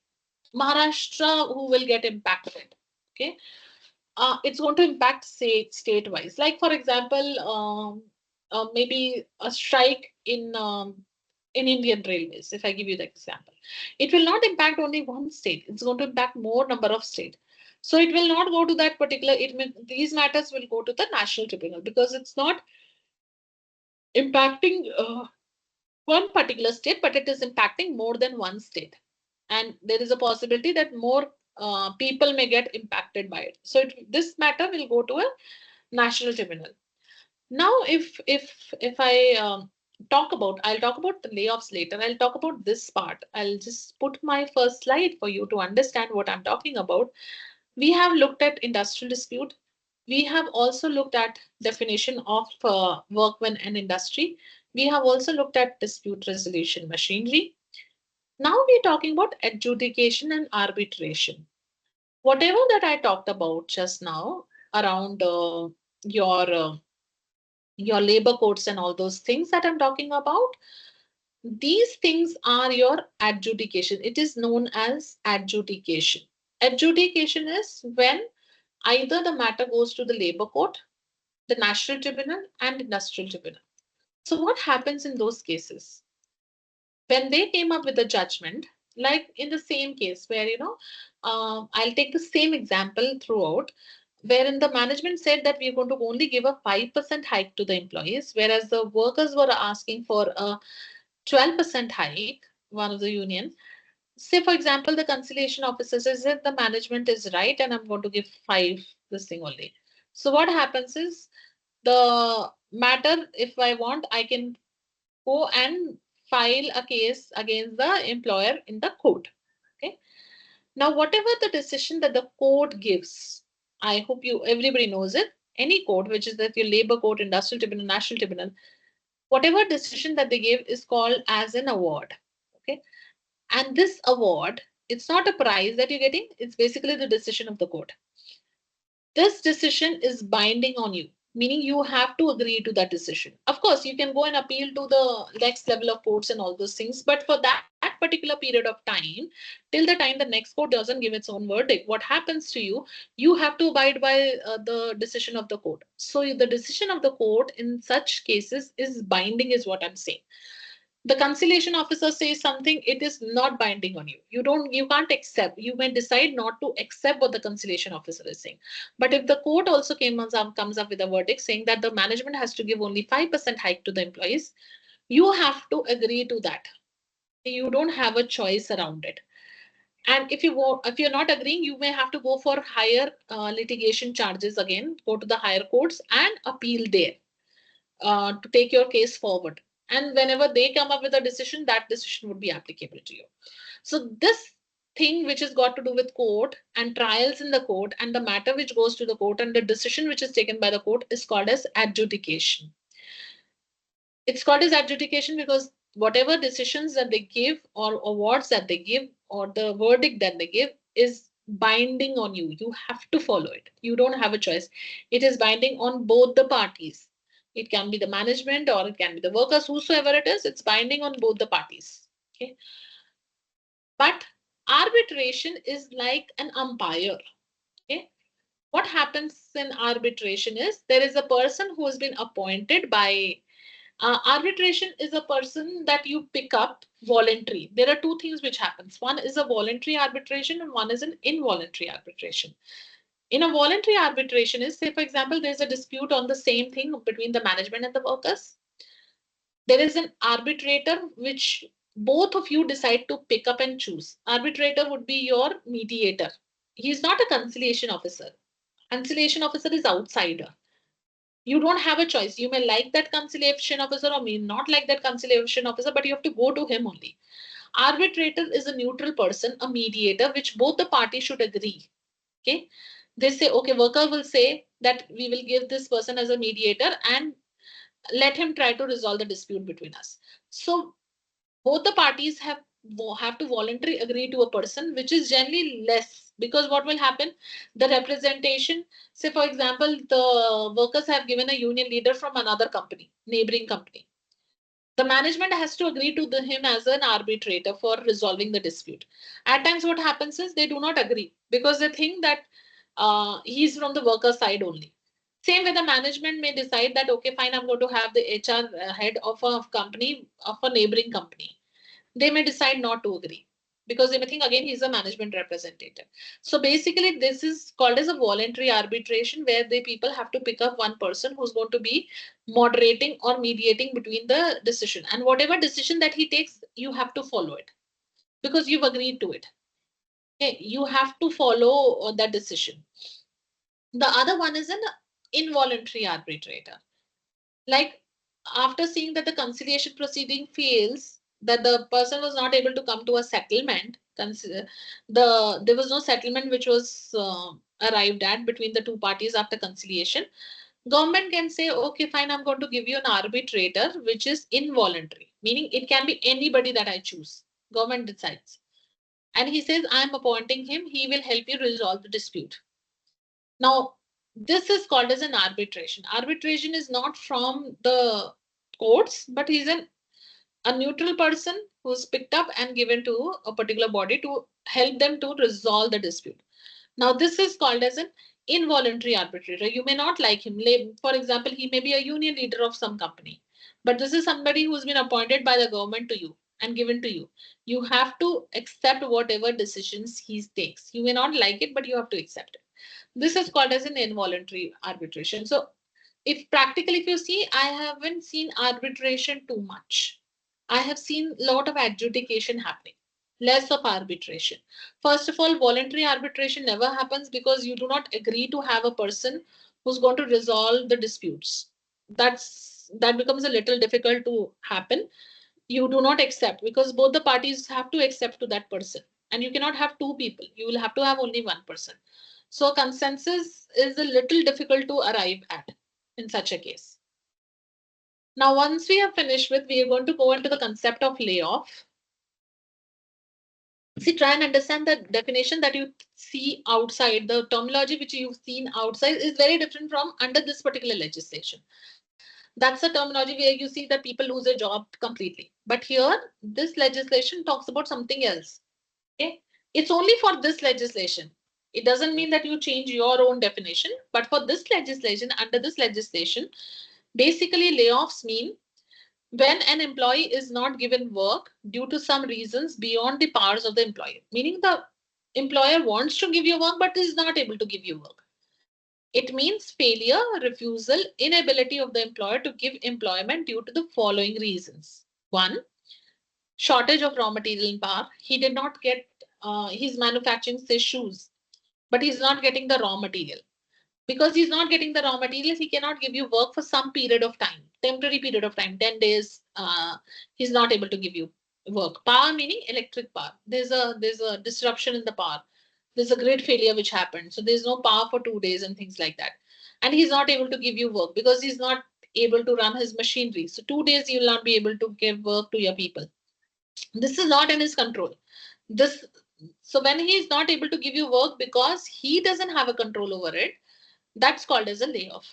Maharashtra who will get impacted. Okay, it's going to impact state wise. Like for example, maybe a strike in Indian Railways. If I give you the example, it will not impact only one state. It's going to impact more number of states. So it will not go to that particular. These matters will go to the national tribunal because it's not impacting one particular state, but it is impacting more than one state. And there is a possibility that more people may get impacted by it. So this matter will go to a national tribunal. Now, if I I'll talk about the layoffs later. I'll talk about this part. I'll just put my first slide for you to understand what I'm talking about. We have looked at industrial dispute. We have also looked at definition of workman and industry. We have also looked at dispute resolution machinery. Now we're talking about adjudication and arbitration. Whatever that I talked about just now around your your labor codes and all those things that I'm talking about, these things are your adjudication. It is known as adjudication. Adjudication is when either the matter goes to the labor court, the national tribunal, and industrial tribunal. So, what happens in those cases? When they came up with a judgment, like in the same case where, I'll take the same example throughout, wherein the management said that we're going to only give a 5% hike to the employees, whereas the workers were asking for a 12% hike, one of the union. Say, for example, the conciliation officer says that the management is right and I'm going to give five this thing only. So what happens is the matter, if I want, I can go and file a case against the employer in the court. Okay. Now, whatever the decision that the court gives, I hope you everybody knows it. Any court, which is that your labor court, industrial tribunal, national tribunal, whatever decision that they give is called as an award. Okay. And this award, it's not a prize that you're getting, it's basically the decision of the court. This decision is binding on you, meaning you have to agree to that decision. Of course, you can go and appeal to the next level of courts and all those things, but for that particular period of time, till the time the next court doesn't give its own verdict, what happens to you, you have to abide by the decision of the court. So the decision of the court in such cases is binding, is what I'm saying. The conciliation officer says something, it is not binding on you. You can't accept. You may decide not to accept what the conciliation officer is saying. But if the court also comes up with a verdict saying that the management has to give only 5% hike to the employees, you have to agree to that. You don't have a choice around it. And if you're not agreeing, you may have to go for higher litigation charges again, go to the higher courts and appeal there to take your case forward. And whenever they come up with a decision, that decision would be applicable to you. So this thing which has got to do with court and trials in the court and the matter which goes to the court and the decision which is taken by the court is called as adjudication. It's called as adjudication because whatever decisions that they give or awards that they give or the verdict that they give is binding on you. You have to follow it. You don't have a choice. It is binding on both the parties. It can be the management or it can be the workers, whosoever it is, it's binding on both the parties. Okay. But arbitration is like an umpire. Okay. What happens in arbitration is there is a person who has been appointed by arbitration is a person that you pick up voluntary. There are two things which happens. One is a voluntary arbitration and one is an involuntary arbitration. In a voluntary arbitration is, say, for example, there's a dispute on the same thing between the management and the workers. There is an arbitrator which both of you decide to pick up and choose. Arbitrator would be your mediator. He's not a conciliation officer. Conciliation officer is outsider. You don't have a choice. You may like that conciliation officer or may not like that conciliation officer, but you have to go to him only. Arbitrator is a neutral person, a mediator, which both the parties should agree. Okay. They say, okay, worker will say that we will give this person as a mediator and let him try to resolve the dispute between us. So both the parties have to voluntarily agree to a person, which is generally less, because what will happen, the representation, say for example the workers have given a union leader from another company, neighboring company, the management has to agree to him as an arbitrator for resolving the dispute. At times what happens is they do not agree because they think that he's from the worker side only. Same way the management may decide that, okay, fine, I'm going to have the HR head of a company, of a neighboring company. They may decide not to agree because they may think again he's a management representative. So basically this is called as a voluntary arbitration where the people have to pick up one person who's going to be moderating or mediating between the decision, and whatever decision that he takes you have to follow it because you've agreed to it. Okay, you have to follow that decision. The other one is an involuntary arbitrator. Like after seeing that the conciliation proceeding fails, that the person was not able to come to a settlement, consider there was no settlement which was arrived at between the two parties after conciliation. Government can say, okay, fine, I'm going to give you an arbitrator, which is involuntary, meaning it can be anybody that I choose. Government decides. And he says, I'm appointing him, he will help you resolve the dispute. Now, this is called as an arbitration. Arbitration is not from the courts, but he's a neutral person who's picked up and given to a particular body to help them to resolve the dispute. Now, this is called as an involuntary arbitrator. You may not like him. For example, he may be a union leader of some company, but this is somebody who's been appointed by the government to you and given to you. You have to accept whatever decisions he takes. You may not like it, but you have to accept it. This is called as an involuntary arbitration. So if practically, if you see, I haven't seen arbitration too much. I have seen a lot of adjudication happening, less of arbitration. First of all, voluntary arbitration never happens because you do not agree to have a person who's going to resolve the disputes. That becomes a little difficult to happen. You do not accept because both the parties have to accept to that person, and you cannot have two people. You will have to have only one person. So consensus is a little difficult to arrive at in such a case. Now, once we have finished with, we are going to go into the concept of layoff. See, try and understand the definition that you see outside. The terminology which you've seen outside is very different from under this particular legislation. That's a terminology where you see that people lose their job completely. But here, this legislation talks about something else. Okay? It's only for this legislation. It doesn't mean that you change your own definition, but for this legislation, under this legislation, basically layoffs mean when an employee is not given work due to some reasons beyond the powers of the employer, meaning the employer wants to give you work but is not able to give you work. It means failure, refusal, inability of the employer to give employment due to the following reasons. One, shortage of raw material in power. He did not get, he's manufacturing, say, shoes, but he's not getting the raw material. Because he's not getting the raw materials, he cannot give you work for some period of time, temporary period of time, 10 days. He's not able to give you work. Power meaning electric power. There's a disruption in the power. There's a grid failure which happened. So there's no power for 2 days and things like that. And he's not able to give you work because he's not able to run his machinery. So 2 days you will not be able to give work to your people. This is not in his control. This so when he is not able to give you work because he doesn't have a control over it, that's called as a layoff.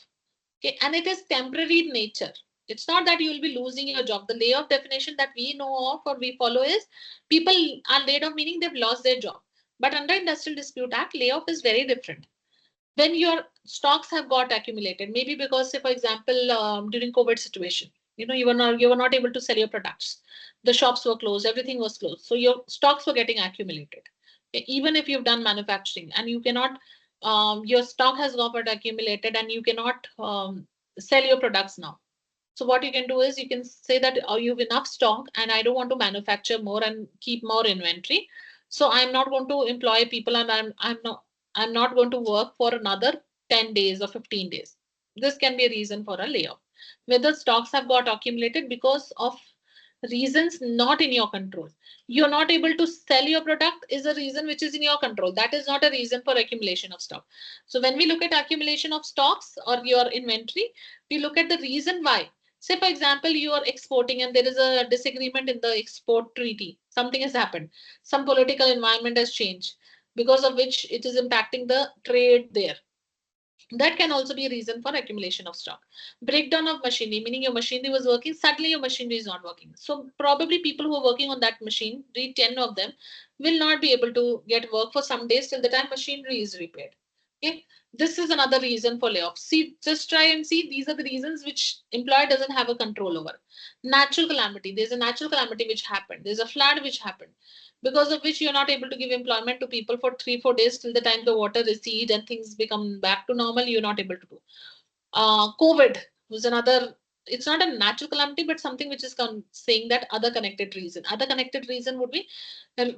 Okay, and it is temporary in nature. It's not that you will be losing your job. The layoff definition that we know of or we follow is people are laid off, meaning they've lost their job. But under Industrial Dispute Act, layoff is very different. When your stocks have got accumulated, maybe because, say, for example, during COVID situation, you were not able to sell your products. The shops were closed, everything was closed. So your stocks were getting accumulated. Okay, even if you've done manufacturing and you cannot your stock has got accumulated and you cannot sell your products now. So what you can do is you can say that you have enough stock and I don't want to manufacture more and keep more inventory. So I'm not going to employ people and I'm not going to work for another 10 days or 15 days. This can be a reason for a layoff. Whether stocks have got accumulated because of reasons not in your control. You're not able to sell your product is a reason which is in your control. That is not a reason for accumulation of stock. So when we look at accumulation of stocks or your inventory, we look at the reason why. Say, for example, you are exporting and there is a disagreement in the export treaty. Something has happened. Some political environment has changed because of which it is impacting the trade there. That can also be a reason for accumulation of stock. Breakdown of machinery, meaning your machinery was working, suddenly your machinery is not working. So probably people who are working on that machine, read 10 of them, will not be able to get work for some days till the time machinery is repaired. Okay, this is another reason for layoffs. See, just try and see, these are the reasons which employer doesn't have a control over. Natural calamity, there's a natural calamity which happened, there's a flood which happened, because of which you're not able to give employment to people for 3-4 days till the time the water recedes and things become back to normal. You're not able to do. COVID was another it's not a natural calamity, but something which is saying that other connected reason. Other connected reason would be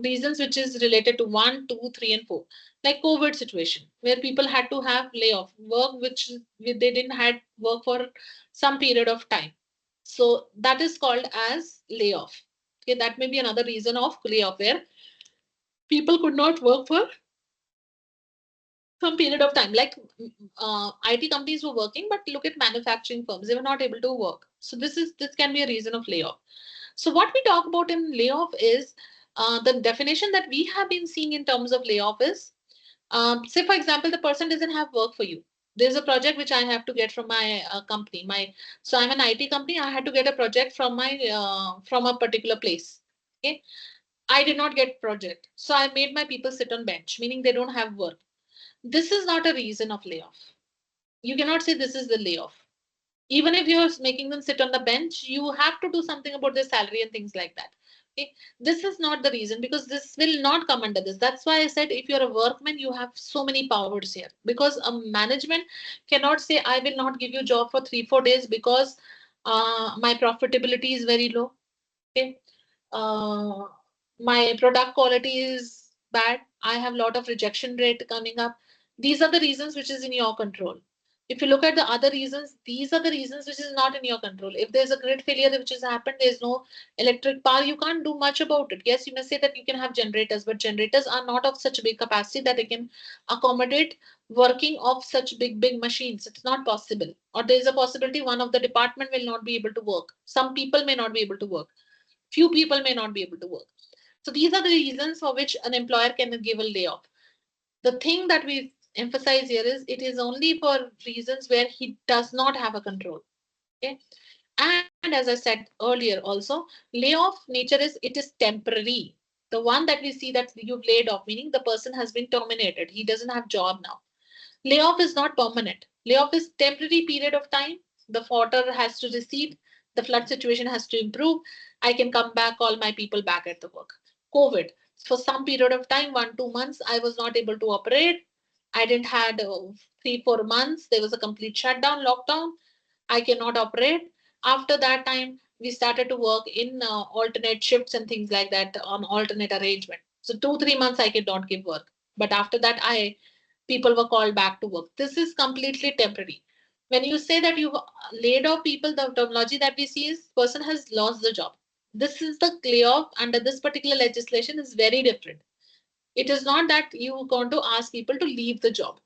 reasons which is related to 1, 2, 3, and 4, like COVID situation, where people had to have layoff work, which they didn't had work for some period of time. So that is called as layoff. Okay, that may be another reason of layoff, where people could not work for some period of time. Like IT companies were working, but look at manufacturing firms, they were not able to work. So this can be a reason of layoff. So what we talk about in layoff is the definition that we have been seeing in terms of layoff is, say for example, the person doesn't have work for you. There's a project which I have to get from my company. So I'm an IT company. I had to get a project from my from a particular place. Okay, I did not get project, so I made my people sit on bench, meaning they don't have work. This is not a reason of layoff. You cannot say this is the layoff. Even if you're making them sit on the bench, you have to do something about their salary and things like that. Okay, this is not the reason, because this will not come under this. That's why I said if you're a workman, you have so many powers here, because a management cannot say I will not give you job for 3-4 days because my profitability is very low. Okay, uh, my product quality is bad, I have a lot of rejection rate coming up. These are the reasons which is in your control. If you look at the other reasons, these are the reasons which is not in your control. If there's a grid failure which has happened, there's no electric power, you can't do much about it. Yes, you may say that you can have generators, but generators are not of such big capacity that they can accommodate working of such big machines. It's not possible. Or there is a possibility one of the department will not be able to work, some people may not be able to work, few people may not be able to work. So these are the reasons for which an employer can give a layoff. The thing that we emphasize here is it is only for reasons where he does not have a control. Okay. And as I said earlier also, layoff nature is it is temporary. The one that we see that you've laid off, meaning the person has been terminated. He doesn't have job now. Layoff is not permanent. Layoff is temporary period of time. The water has to recede. The flood situation has to improve. I can come back, call my people back at the work. COVID. For some period of time, 1-2 months, I was not able to operate. I didn't had 3-4 months. There was a complete shutdown, lockdown. I cannot operate. After that time, we started to work in alternate shifts and things like that on alternate arrangement. So 2-3 months I could not give work. But after that, people were called back to work. This is completely temporary. When you say that you've laid off people, the terminology that we see is person has lost the job. This is the layoff under this particular legislation is very different. It is not that you going to ask people to leave the job.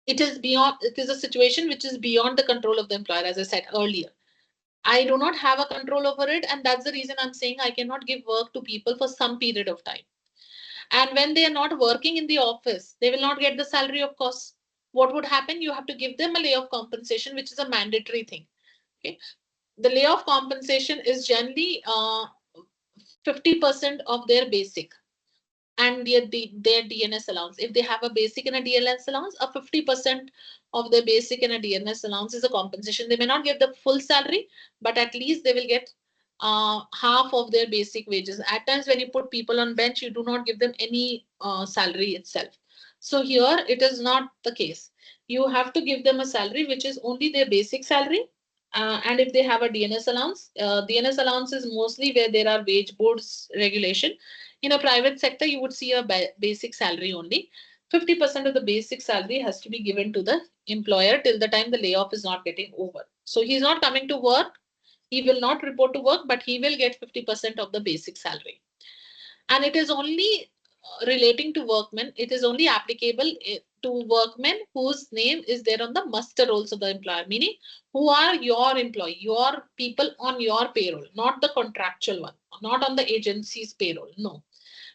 It is a situation which is beyond the control of the employer, as I said earlier. I do not have a control over it, and that's the reason I'm saying I cannot give work to people for some period of time. And when they are not working in the office, they will not get the salary, of course. What would happen? You have to give them a layoff compensation, which is a mandatory thing. Okay. The layoff compensation is generally 50% of their basic and their DNS allowance. If they have a basic and a DNS allowance, a 50% of their basic and a DNS allowance is a compensation. They may not get the full salary, but at least they will get half of their basic wages. At times when you put people on bench, you do not give them any salary itself. So here it is not the case. You have to give them a salary which is only their basic salary. And if they have a DNS allowance, DNS allowance is mostly where there are wage boards regulation. In a private sector, you would see a basic salary only. 50% of the basic salary has to be given to the employer till the time the layoff is not getting over. So he's not coming to work. He will not report to work, but he will get 50% of the basic salary. And it is only relating to workmen. It is only applicable to workmen whose name is there on the muster rolls of the employer, meaning who are your employee, your people on your payroll, not the contractual one, not on the agency's payroll. No,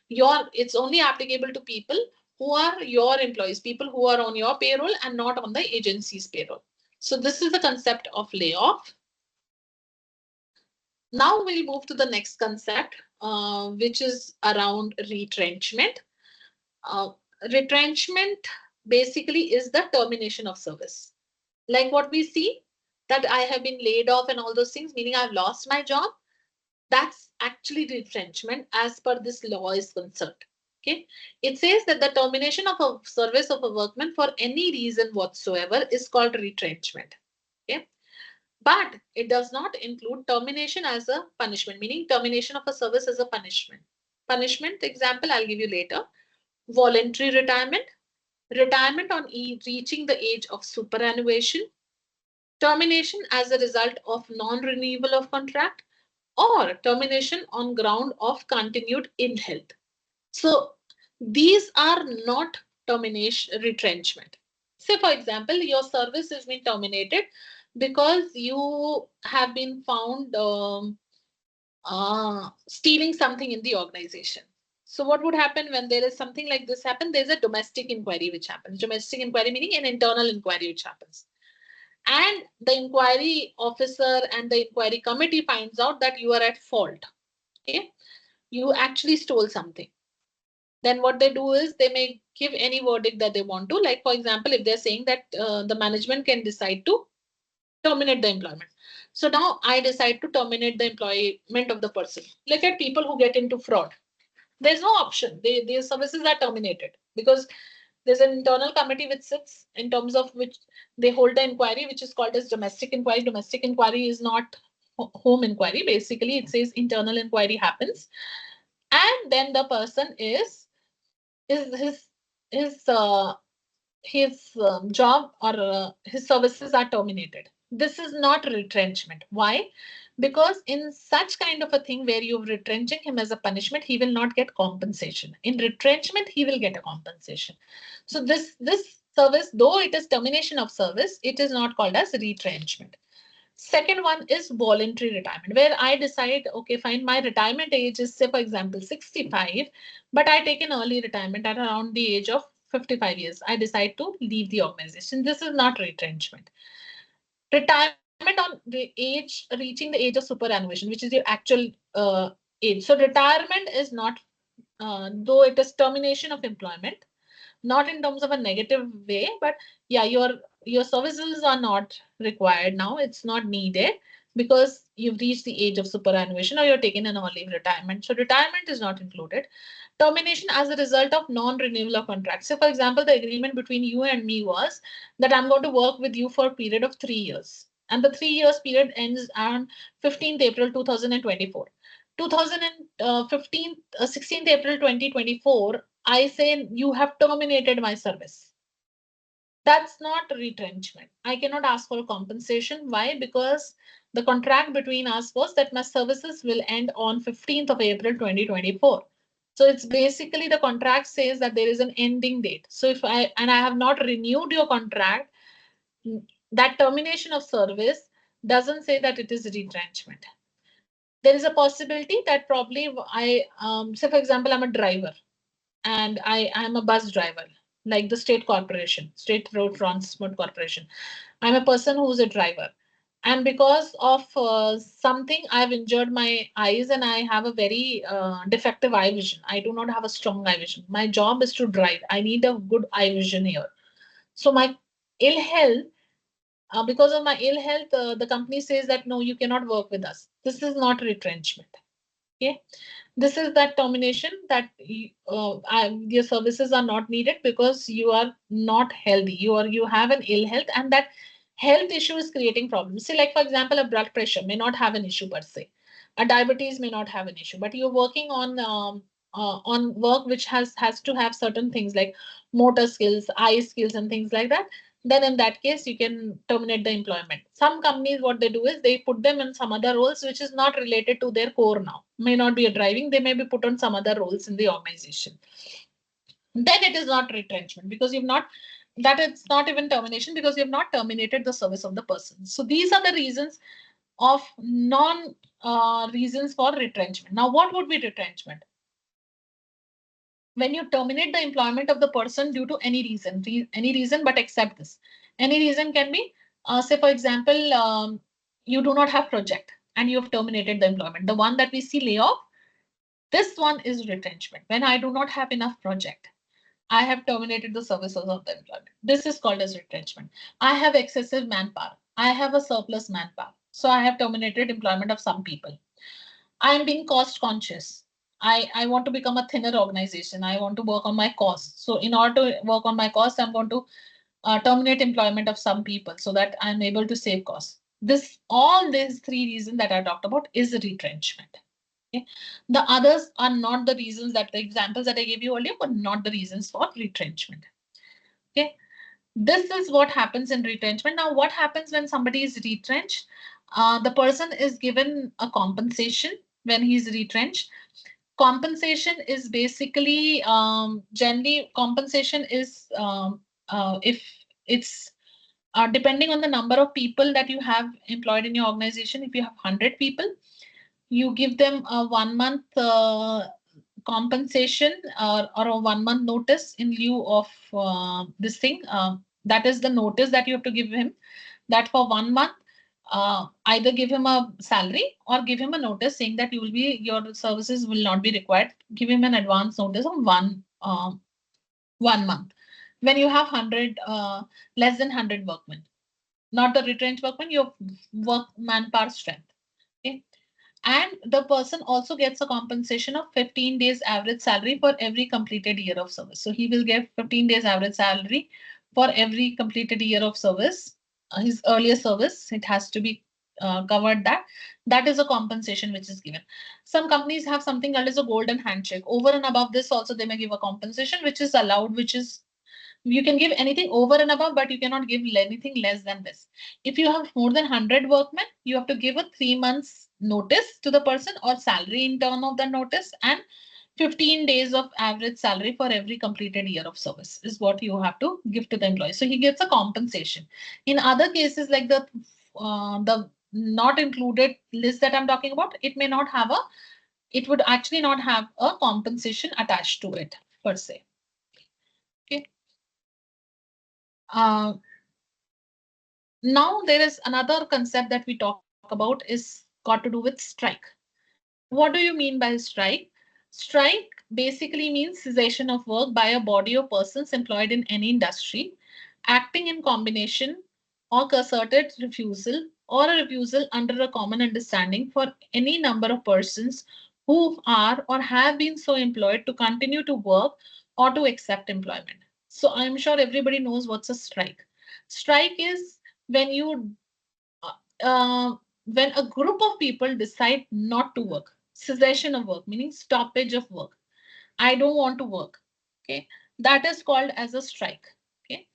it's only applicable to people who are your employees, people who are on your payroll and not on the agency's payroll. So this is the concept of layoff. Now we'll move to the next concept, which is around retrenchment. Uh, Retrenchment basically is the termination of service. Like what we see, that I have been laid off and all those things, meaning I've lost my job. That's actually retrenchment as per this law is concerned. Okay. It says that the termination of a service of a workman for any reason whatsoever is called retrenchment. Okay. But it does not include termination as a punishment, meaning termination of a service as a punishment. Punishment example I'll give you later. Voluntary retirement, retirement on reaching the age of superannuation, termination as a result of non-renewal of contract, or termination on ground of continued ill health. So these are not termination retrenchment. Say for example, your service has been terminated because you have been found stealing something in the organization. So what would happen when there is something like this happen? There's a domestic inquiry which happens. Domestic inquiry meaning an internal inquiry which happens. And the inquiry officer and the inquiry committee finds out that you are at fault. Okay, you actually stole something. Then what they do is they may give any verdict that they want to. Like for example, if they're saying that the management can decide to terminate the employment. So now I decide to terminate the employment of the person. Look at people who get into fraud. There's no option. Their services are terminated because there's an internal committee which sits in terms of which they hold the inquiry, which is called as domestic inquiry. Domestic inquiry is not home inquiry. Basically, it says internal inquiry happens, and then the person is his job or his services are terminated. This is not retrenchment. Why? Because in such kind of a thing where you're retrenching him as a punishment, he will not get compensation. In retrenchment, he will get a compensation. So this service, though it is termination of service, it is not called as retrenchment. Second one is voluntary retirement, where I decide, okay, fine, my retirement age is, say, for example, 65, but I take an early retirement at around the age of 55 years. I decide to leave the organization. This is not retrenchment. Retirement on the age, reaching the age of superannuation, which is your actual age. So retirement is not, though it is termination of employment, not in terms of a negative way, but yeah, your services are not required now. It's not needed because you've reached the age of superannuation or you're taking an early retirement. So retirement is not included. Termination as a result of non-renewal of contract. So for example, the agreement between you and me was that I'm going to work with you for a period of 3 years. And the 3 years period ends on 15th April 2024. 2015, 16th April 2024, I say you have terminated my service. That's not retrenchment. I cannot ask for compensation. Why? Because the contract between us was that my services will end on 15th of April 2024. So it's basically the contract says that there is an ending date. So if I have not renewed your contract, that termination of service doesn't say that it is retrenchment. There is a possibility that probably say for example, I'm a driver and I'm a bus driver, like the state road transport corporation. I'm a person who's a driver. And because of something, I've injured my eyes and I have a very defective eye vision. I do not have a strong eye vision. My job is to drive. I need a good eye vision here. So my ill health, because of my ill health, the company says that no, you cannot work with us. This is not retrenchment. Okay, this is that termination that your services are not needed because you are not healthy. You have an ill health, and that health issue is creating problems. See, like for example, a blood pressure may not have an issue per se, a diabetes may not have an issue, but you're working on work which has to have certain things like motor skills, eye skills, and things like that. Then in that case, you can terminate the employment. Some companies, what they do is they put them in some other roles which is not related to their core now. May not be a driving, they may be put on some other roles in the organization. Then it is not retrenchment because you've not, that it's not even termination because you have not terminated the service of the person. So these are the reasons of non reasons for retrenchment. Now, what would be retrenchment? When you terminate the employment of the person due to any reason, but except this. Any reason can be, say for example, you do not have project and you have terminated the employment. The one that we see layoff, this one is retrenchment. When I do not have enough project, I have terminated the services of the employment. This is called as retrenchment. I have excessive manpower. I have a surplus manpower. So I have terminated employment of some people. I am being cost conscious. I want to become a thinner organization. I want to work on my costs. So in order to work on my costs, I'm going to terminate employment of some people so that I'm able to save costs. All these three reasons that I talked about is retrenchment. Okay. The others are not the reasons that the examples that I gave you earlier were not the reasons for retrenchment. Okay. This is what happens in retrenchment. Now, what happens when somebody is retrenched? The person is given a compensation when he's retrenched. Compensation is basically generally compensation is if it's depending on the number of people that you have employed in your organization. If you have 100 people, you give them a 1 month compensation or a 1 month notice in lieu of this thing. That is the notice that you have to give him, that for 1 month, either give him a salary or give him a notice saying that your services will not be required. Give him an advance notice of 1 month. When you have 100, less than 100 workmen, not the retrenched workmen, your work manpower strength. Okay. And the person also gets a compensation of 15 days average salary for every completed year of service. So he will get 15 days average salary for every completed year of service. His earlier service, it has to be covered that. That is a compensation which is given. Some companies have something called as a golden handshake. Over and above this also they may give a compensation which is allowed, which is you can give anything over and above, but you cannot give anything less than this. If you have more than 100 workmen, you have to give a 3 months notice to the person or salary in turn of the notice, and 15 days of average salary for every completed year of service is what you have to give to the employee. So he gets a compensation. In other cases, like the not included list that I'm talking about, it would actually not have a compensation attached to it per se. Okay. Now there is another concept that we talk about is got to do with strike. What do you mean by strike? Strike basically means cessation of work by a body of persons employed in any industry, acting in combination or concerted refusal or a refusal under a common understanding for any number of persons who are or have been so employed to continue to work or to accept employment. So I'm sure everybody knows what's a strike. Strike is when you uh, uh, when a group of people decide not to work, cessation of work, meaning stoppage of work. I don't want to work. Okay, that is called as a strike. Okay,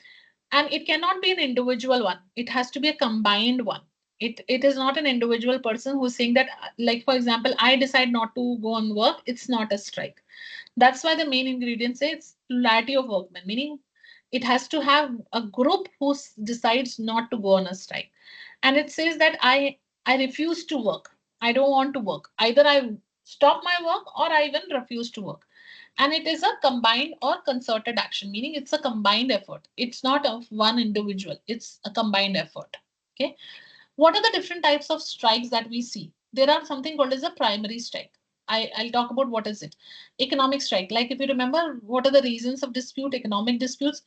and it cannot be an individual one. It has to be a combined one. It is not an individual person who's saying that, like for example, I decide not to go on work. It's not a strike. That's why the main ingredient says plurality of workmen, meaning it has to have a group who decides not to go on a strike. And it says that I refuse to work. I don't want to work. Either I stop my work or I even refuse to work. And it is a combined or concerted action, meaning it's a combined effort. It's not of one individual. It's a combined effort. Okay. What are the different types of strikes that we see? There are something called as a primary strike. I'll talk about what is it. Economic strike. Like if you remember, what are the reasons of dispute? Economic disputes.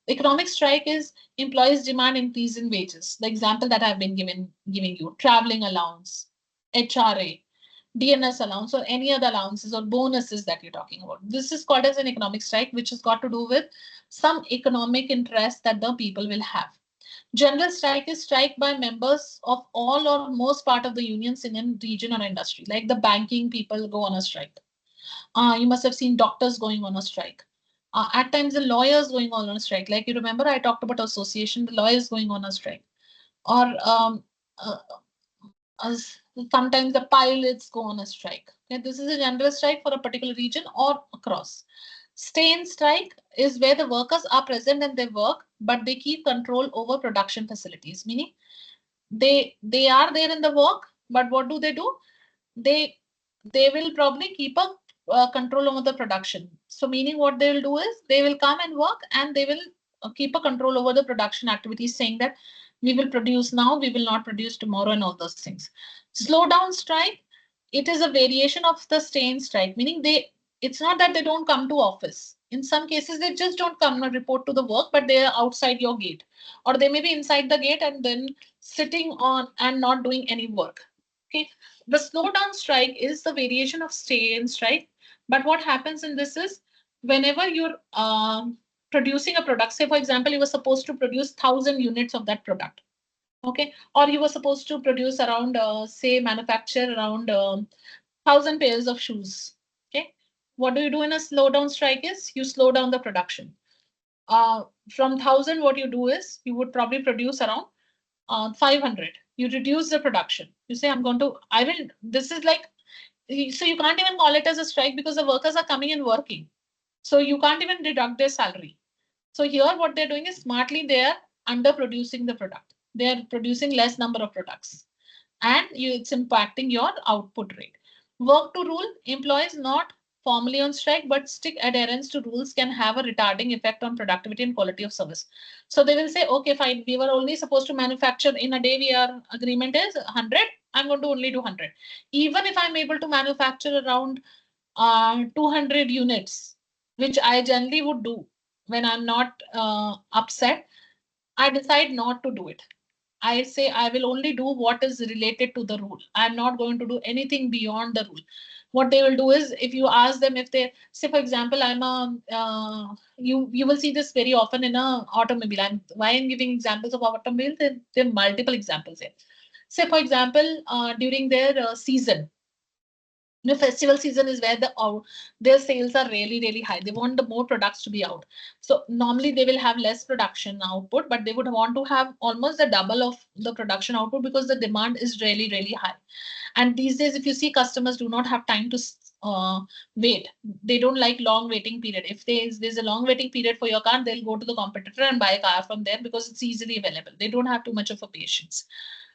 Economic strike is employees demand increase in wages. The example that I've been giving you, traveling allowance, HRA, DNS allowance, or any other allowances or bonuses that you're talking about. This is called as an economic strike, which has got to do with some economic interest that the people will have. General strike is strike by members of all or most part of the unions in a region or industry. Like the banking people go on a strike. You must have seen doctors going on a strike. At times, the lawyers going on a strike. Like you remember, I talked about association, the lawyers going on a strike. Or uh, sometimes the pilots go on a strike. Okay, this is a general strike for a particular region or across. Stay in strike is where the workers are present and they work, but they keep control over production facilities. Meaning they are there in the work, but what do? They they will probably keep a control over the production. So meaning what they will do is they will come and work and they will keep a control over the production activities, saying that we will produce now, we will not produce tomorrow, and all those things. Slow down strike, it is a variation of the stay in strike, meaning it's not that they don't come to office. In some cases, they just don't come and report to the work, but they are outside your gate, or they may be inside the gate and then sitting on and not doing any work. Okay, the slow down strike is the variation of stay in strike. But what happens in this is whenever you're producing a product, say for example, you were supposed to produce 1,000 units of that product.
Okay, or you were supposed to produce around, say, manufacture around 1,000 pairs of shoes. Okay, what do you do in a slowdown strike is you slow down the production. From 1,000, what you do is you would probably produce around 500. You reduce the production. You say, I'm going to, I will, this is like, so you can't even call it as a strike because the workers are coming and working. So you can't even deduct their salary. So here what they're doing is smartly they are underproducing the product. They are producing less number of products and it's impacting your output rate. Work to rule, employees not formally on strike but strict adherence to rules can have a retarding effect on productivity and quality of service. So they will say, okay, fine, we were only supposed to manufacture in a day, our agreement is 100, I'm going to only do 100. Even if I'm able to manufacture around 200 units, which I generally would do when I'm not upset, I decide not to do it. I say I will only do what is related to the rule. I'm not going to do anything beyond the rule. What they will do is, if you ask them, if they say, for example, I'm a you will see this very often in a automobile. Why I'm giving examples of automobile? There are multiple examples here. Say, for example, during their season, festival season is where their sales are really high. They want the more products to be out. So normally they will have less production output, but they would want to have almost the double of the production output because the demand is really high. And these days, if you see, customers do not have time to wait. They don't like long waiting period. If there's a long waiting period for your car, they'll go to the competitor and buy a car from there because it's easily available. They don't have too much of a patience.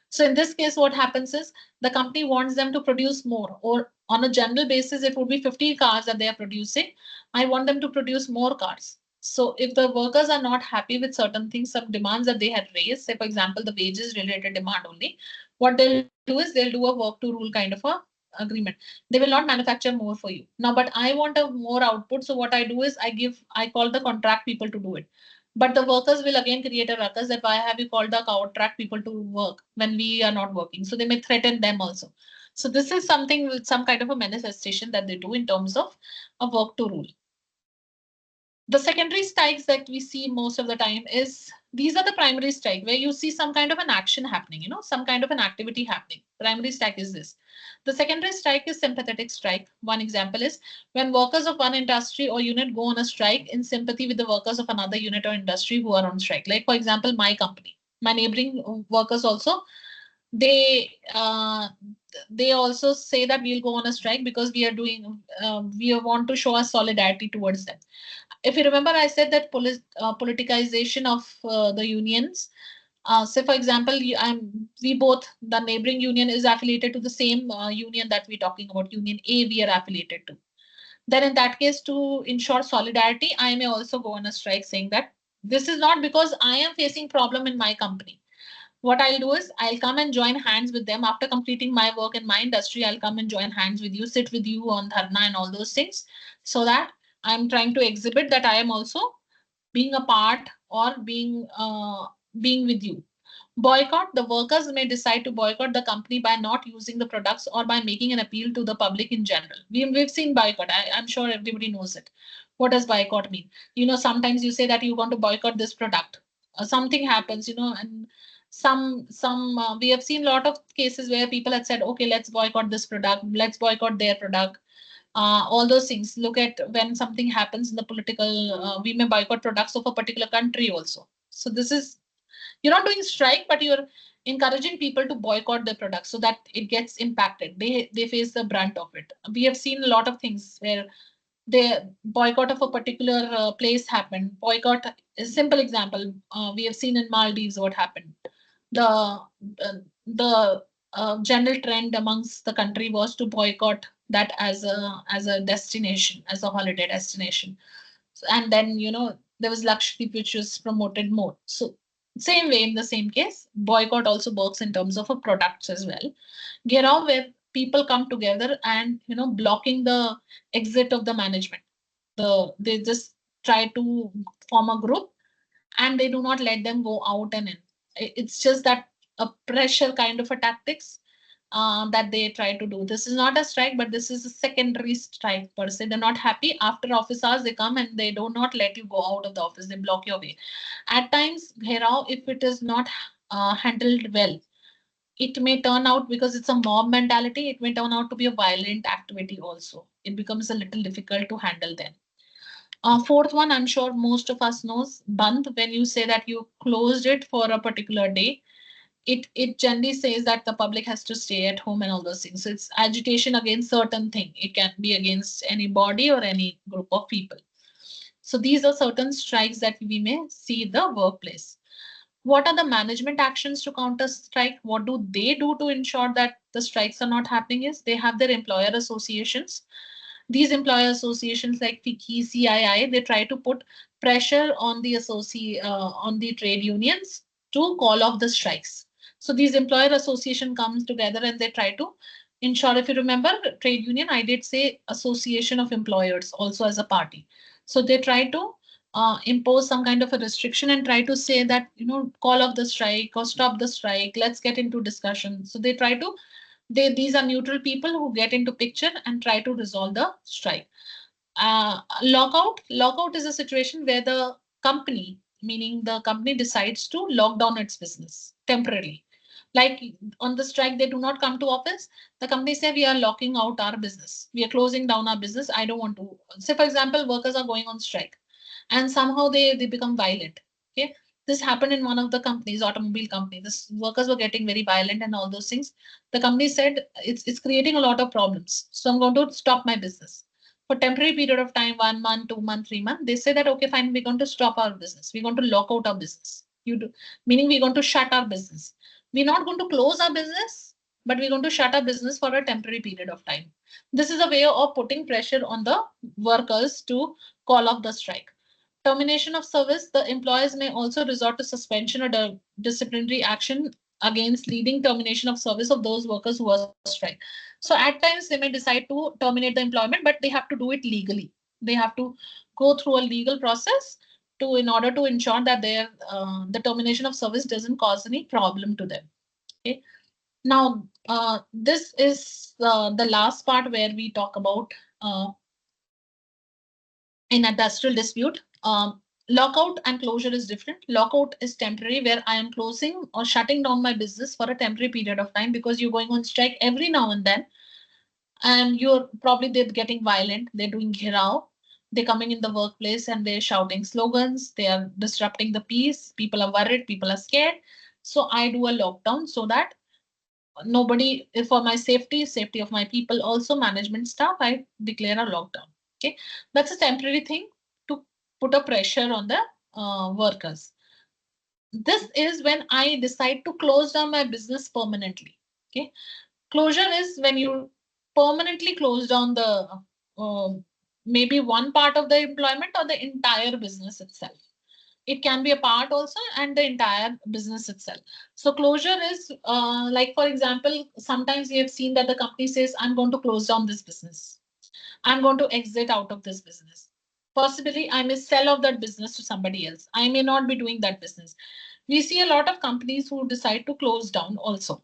So in this case, what happens is the company wants them to produce more, or on a general basis, it would be 50 cars that they are producing. I want them to produce more cars. So if the workers are not happy with certain things, some demands that they had raised, say for example, the wages related demand only, what they'll do is they'll do a work to rule kind of a agreement. They will not manufacture more for you. Now, but I want a more output. So what I do is I call the contract people to do it. But the workers will again create a ruckus that why have you called the contract people to work when we are not working? So they may threaten them also. So this is something with some kind of a manifestation that they do in terms of a work to rule. The secondary strikes that we see most of the time is these are the primary strike where you see some kind of an action happening, some kind of an activity happening. Primary strike is this. The secondary strike is sympathetic strike. One example is when workers of one industry or unit go on a strike in sympathy with the workers of another unit or industry who are on strike. Like for example, my company, my neighboring workers also, they they also say that we'll go on a strike because we are doing we want to show our solidarity towards them. If you remember, I said that politicization of the unions. Say, for example, we both, the neighboring union is affiliated to the same union that we're talking about, Union A, we are affiliated to. Then in that case, to ensure solidarity, I may also go on a strike saying that this is not because I am facing problem in my company. What I'll do is I'll come and join hands with them after completing my work in my industry. I'll come and join hands with you, sit with you on dharna and all those things, so that I'm trying to exhibit that I am also being a part or being with you. Boycott, the workers may decide to boycott the company by not using the products or by making an appeal to the public in general. We've seen boycott. I'm sure everybody knows it. What does boycott mean? Sometimes you say that you want to boycott this product. Something happens, and some we have seen a lot of cases where people had said, okay, let's boycott this product, let's boycott their product. All those things. Look at when something happens in the political, we may boycott products of a particular country also. So this is, you're not doing strike, but you're encouraging people to boycott their products so that it gets impacted. They face the brunt of it. We have seen a lot of things where the boycott of a particular place happened. Boycott is a simple example. We have seen in Maldives what happened. The general trend amongst the country was to boycott that as a destination, as a holiday destination. And then there was Lakshadweep, which was promoted more. So same way, in the same case, boycott also works in terms of a products as well. Geraw, where people come together and blocking the exit of the management. They just try to form a group and they do not let them go out and in. It's just that a pressure kind of a tactics that they try to do. This is not a strike, but this is a secondary strike per se. They're not happy. After office hours, they come and they do not let you go out of the office. They block your way. At times, Gherao, if it is not
handled well, it may turn out, because it's a mob mentality, it may turn out to be a violent activity also. It becomes a little difficult to handle then. Fourth one, I'm sure most of us knows, band. When you say that you closed it for a particular day, it generally says that the public has to stay at home and all those things. So it's agitation against certain thing. It can be against any body or any group of people. So these are certain strikes that we may see in the workplace. What are the management actions to counter strike? What do they do to ensure that the strikes are not happening? Is they have their employer associations. These employer associations like FICCI, CII, they try to put pressure on the on the trade unions to call off the strikes. So these employer association comes together and they try to ensure. If you remember, trade union, I did say association of employers also as a party. So they try to impose some kind of a restriction and try to say that, call off the strike or stop the strike. Let's get into discussion. So they try to, these are neutral people who get into picture and try to resolve the strike. Lockout is a situation where the company, meaning the company, decides to lock down its business temporarily. Like on the strike, they do not come to office. The company say, we are locking out our business, we are closing down our business, I don't want to. Say for example, workers are going on strike and somehow they become violent. Okay, this happened in one of the companies, automobile company. This workers were getting very violent and all those things. The company said, it's creating a lot of problems, so I'm going to stop my business for temporary period of time, 1 month, 2 month, 3 month. They say that, okay, fine, we're going to stop our business, we're going to lock out our business. You do, meaning we're going to shut our business. We're not going to close our business, but we're going to shut our business for a temporary period of time. This is a way of putting pressure on the workers to call off the strike. Termination of service, the employers may also resort to suspension or disciplinary action against leading termination of service of those workers who are strike. So at times they may decide to terminate the employment, but they have to do it legally. They have to go through a legal process to, in order to ensure that their the termination of service doesn't cause any problem to them. Okay. Now, this is the last part where we talk about in industrial dispute. Lockout and closure is different. Lockout is temporary, where I am closing or shutting down my business for a temporary period of time because you're going on strike every now and then, and you're probably, they're getting violent, they're doing ghirao, they're coming in the workplace and they're shouting slogans, they are disrupting the peace, people are worried, people are scared. So I do a lockdown so that nobody, for my safety, safety of my people, also management staff, I declare a lockdown. Okay, that's a temporary thing to put a pressure on the workers. This is when I decide to close down my business permanently. Okay, closure is when you permanently close down the maybe one part of the employment or the entire business itself. It can be a part also and the entire business itself. So closure is like, for example, sometimes we have seen that the company says, I'm going to close down this business, I'm going to exit out of this business. Possibly I may sell off that business to somebody else, I may not be doing that business. We see a lot of companies who decide to close down also.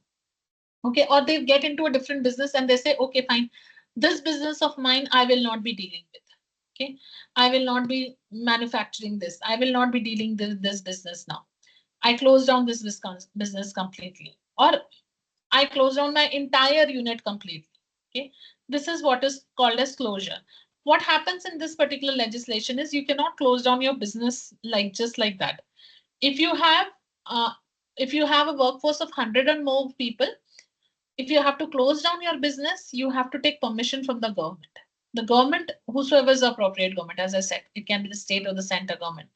Okay, or they get into a different business and they say, okay, fine, this business of mine I will not be dealing with. Okay, I will not be manufacturing this, I will not be dealing with this business now. I close down this business completely, or I close down my entire unit completely. Okay, this is what is called as closure. What happens in this particular legislation is you cannot close down your business like just like that. If you have uh, if you have a workforce of 100 and more people, if you have to close down your business, you have to take permission from the government. The government, whosoever is the appropriate government, as I said, it can be the state or the center government.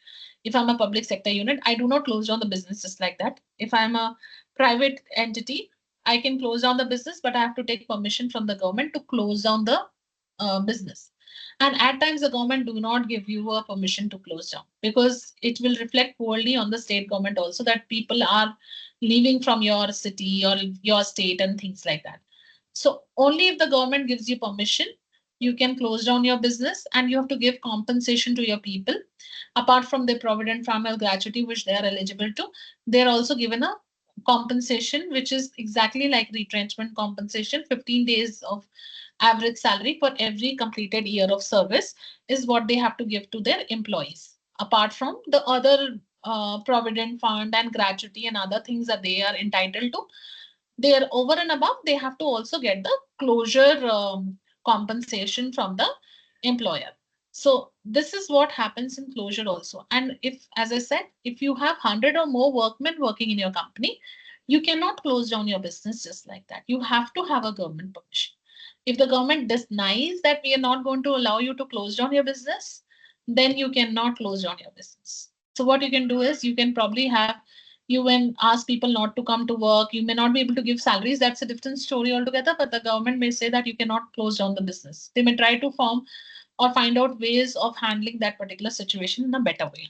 If I'm a public sector unit, I do not close down the business just like that. If I'm a private entity, I can close down the business, but I have to take permission from the government to close down the business. And at times, the government do not give you a permission to close down because it will reflect poorly on the state government also, that people are leaving from your city or your state and things like that. So only if the government gives you permission, you can close down your business, and you have to give compensation to your people. Apart from the provident fund or gratuity, which they are eligible to, they're also given a compensation, which is exactly like retrenchment compensation. 15 days of average salary for every completed year of service is what they have to give to their employees. Apart from the other
provident fund and gratuity and other things that they are entitled to. They are over and above, they have to also get the closure compensation from the employer. So this is what happens in closure also. And if, as I said, if you have 100 or more workmen working in your company, you cannot close down your business just like that. You have to have a government permission. If the government denies that we are not going to allow you to close down your business, then you cannot close down your business. So what you can do is you can probably have, you can ask people not to come to work. You may not be able to give salaries. That's a different story altogether. But the government may say that you cannot close down the business. They may try to form or find out ways of handling that particular situation in a better way.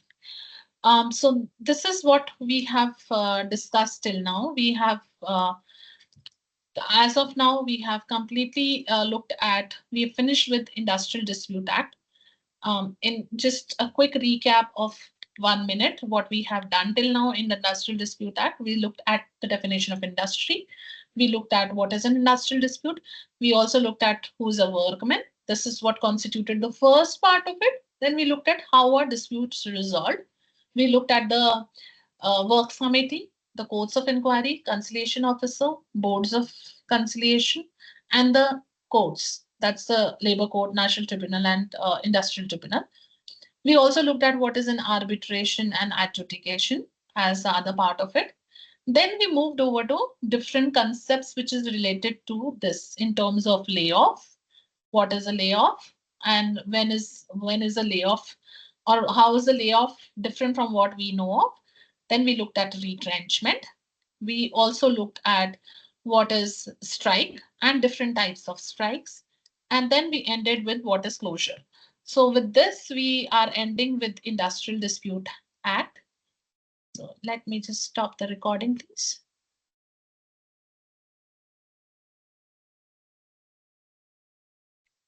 So this is what we have discussed till now. We have, as of now, we have completely looked at, we have finished with Industrial Dispute Act. In just a quick recap of 1 minute, what we have done till now in the Industrial Dispute Act, we looked at the definition of industry. We looked at what is an industrial dispute. We also looked at who is a workman. This is what constituted the first part of it. Then we looked at how are disputes resolved. We looked at the works committee, the courts of inquiry, conciliation officer, boards of conciliation, and the courts. That's the labor court, national tribunal, and industrial tribunal. We also looked at what is an arbitration and adjudication as the other part of it. Then we moved over to different concepts which is related to this in terms of layoff. What is a layoff, and when is a layoff, or how is a layoff different from what we know of? Then we looked at retrenchment. We also looked at what is strike and different types of strikes. And then we ended with what is closure. So with this, we are ending with Industrial Dispute Act. So let me just stop the recording, please.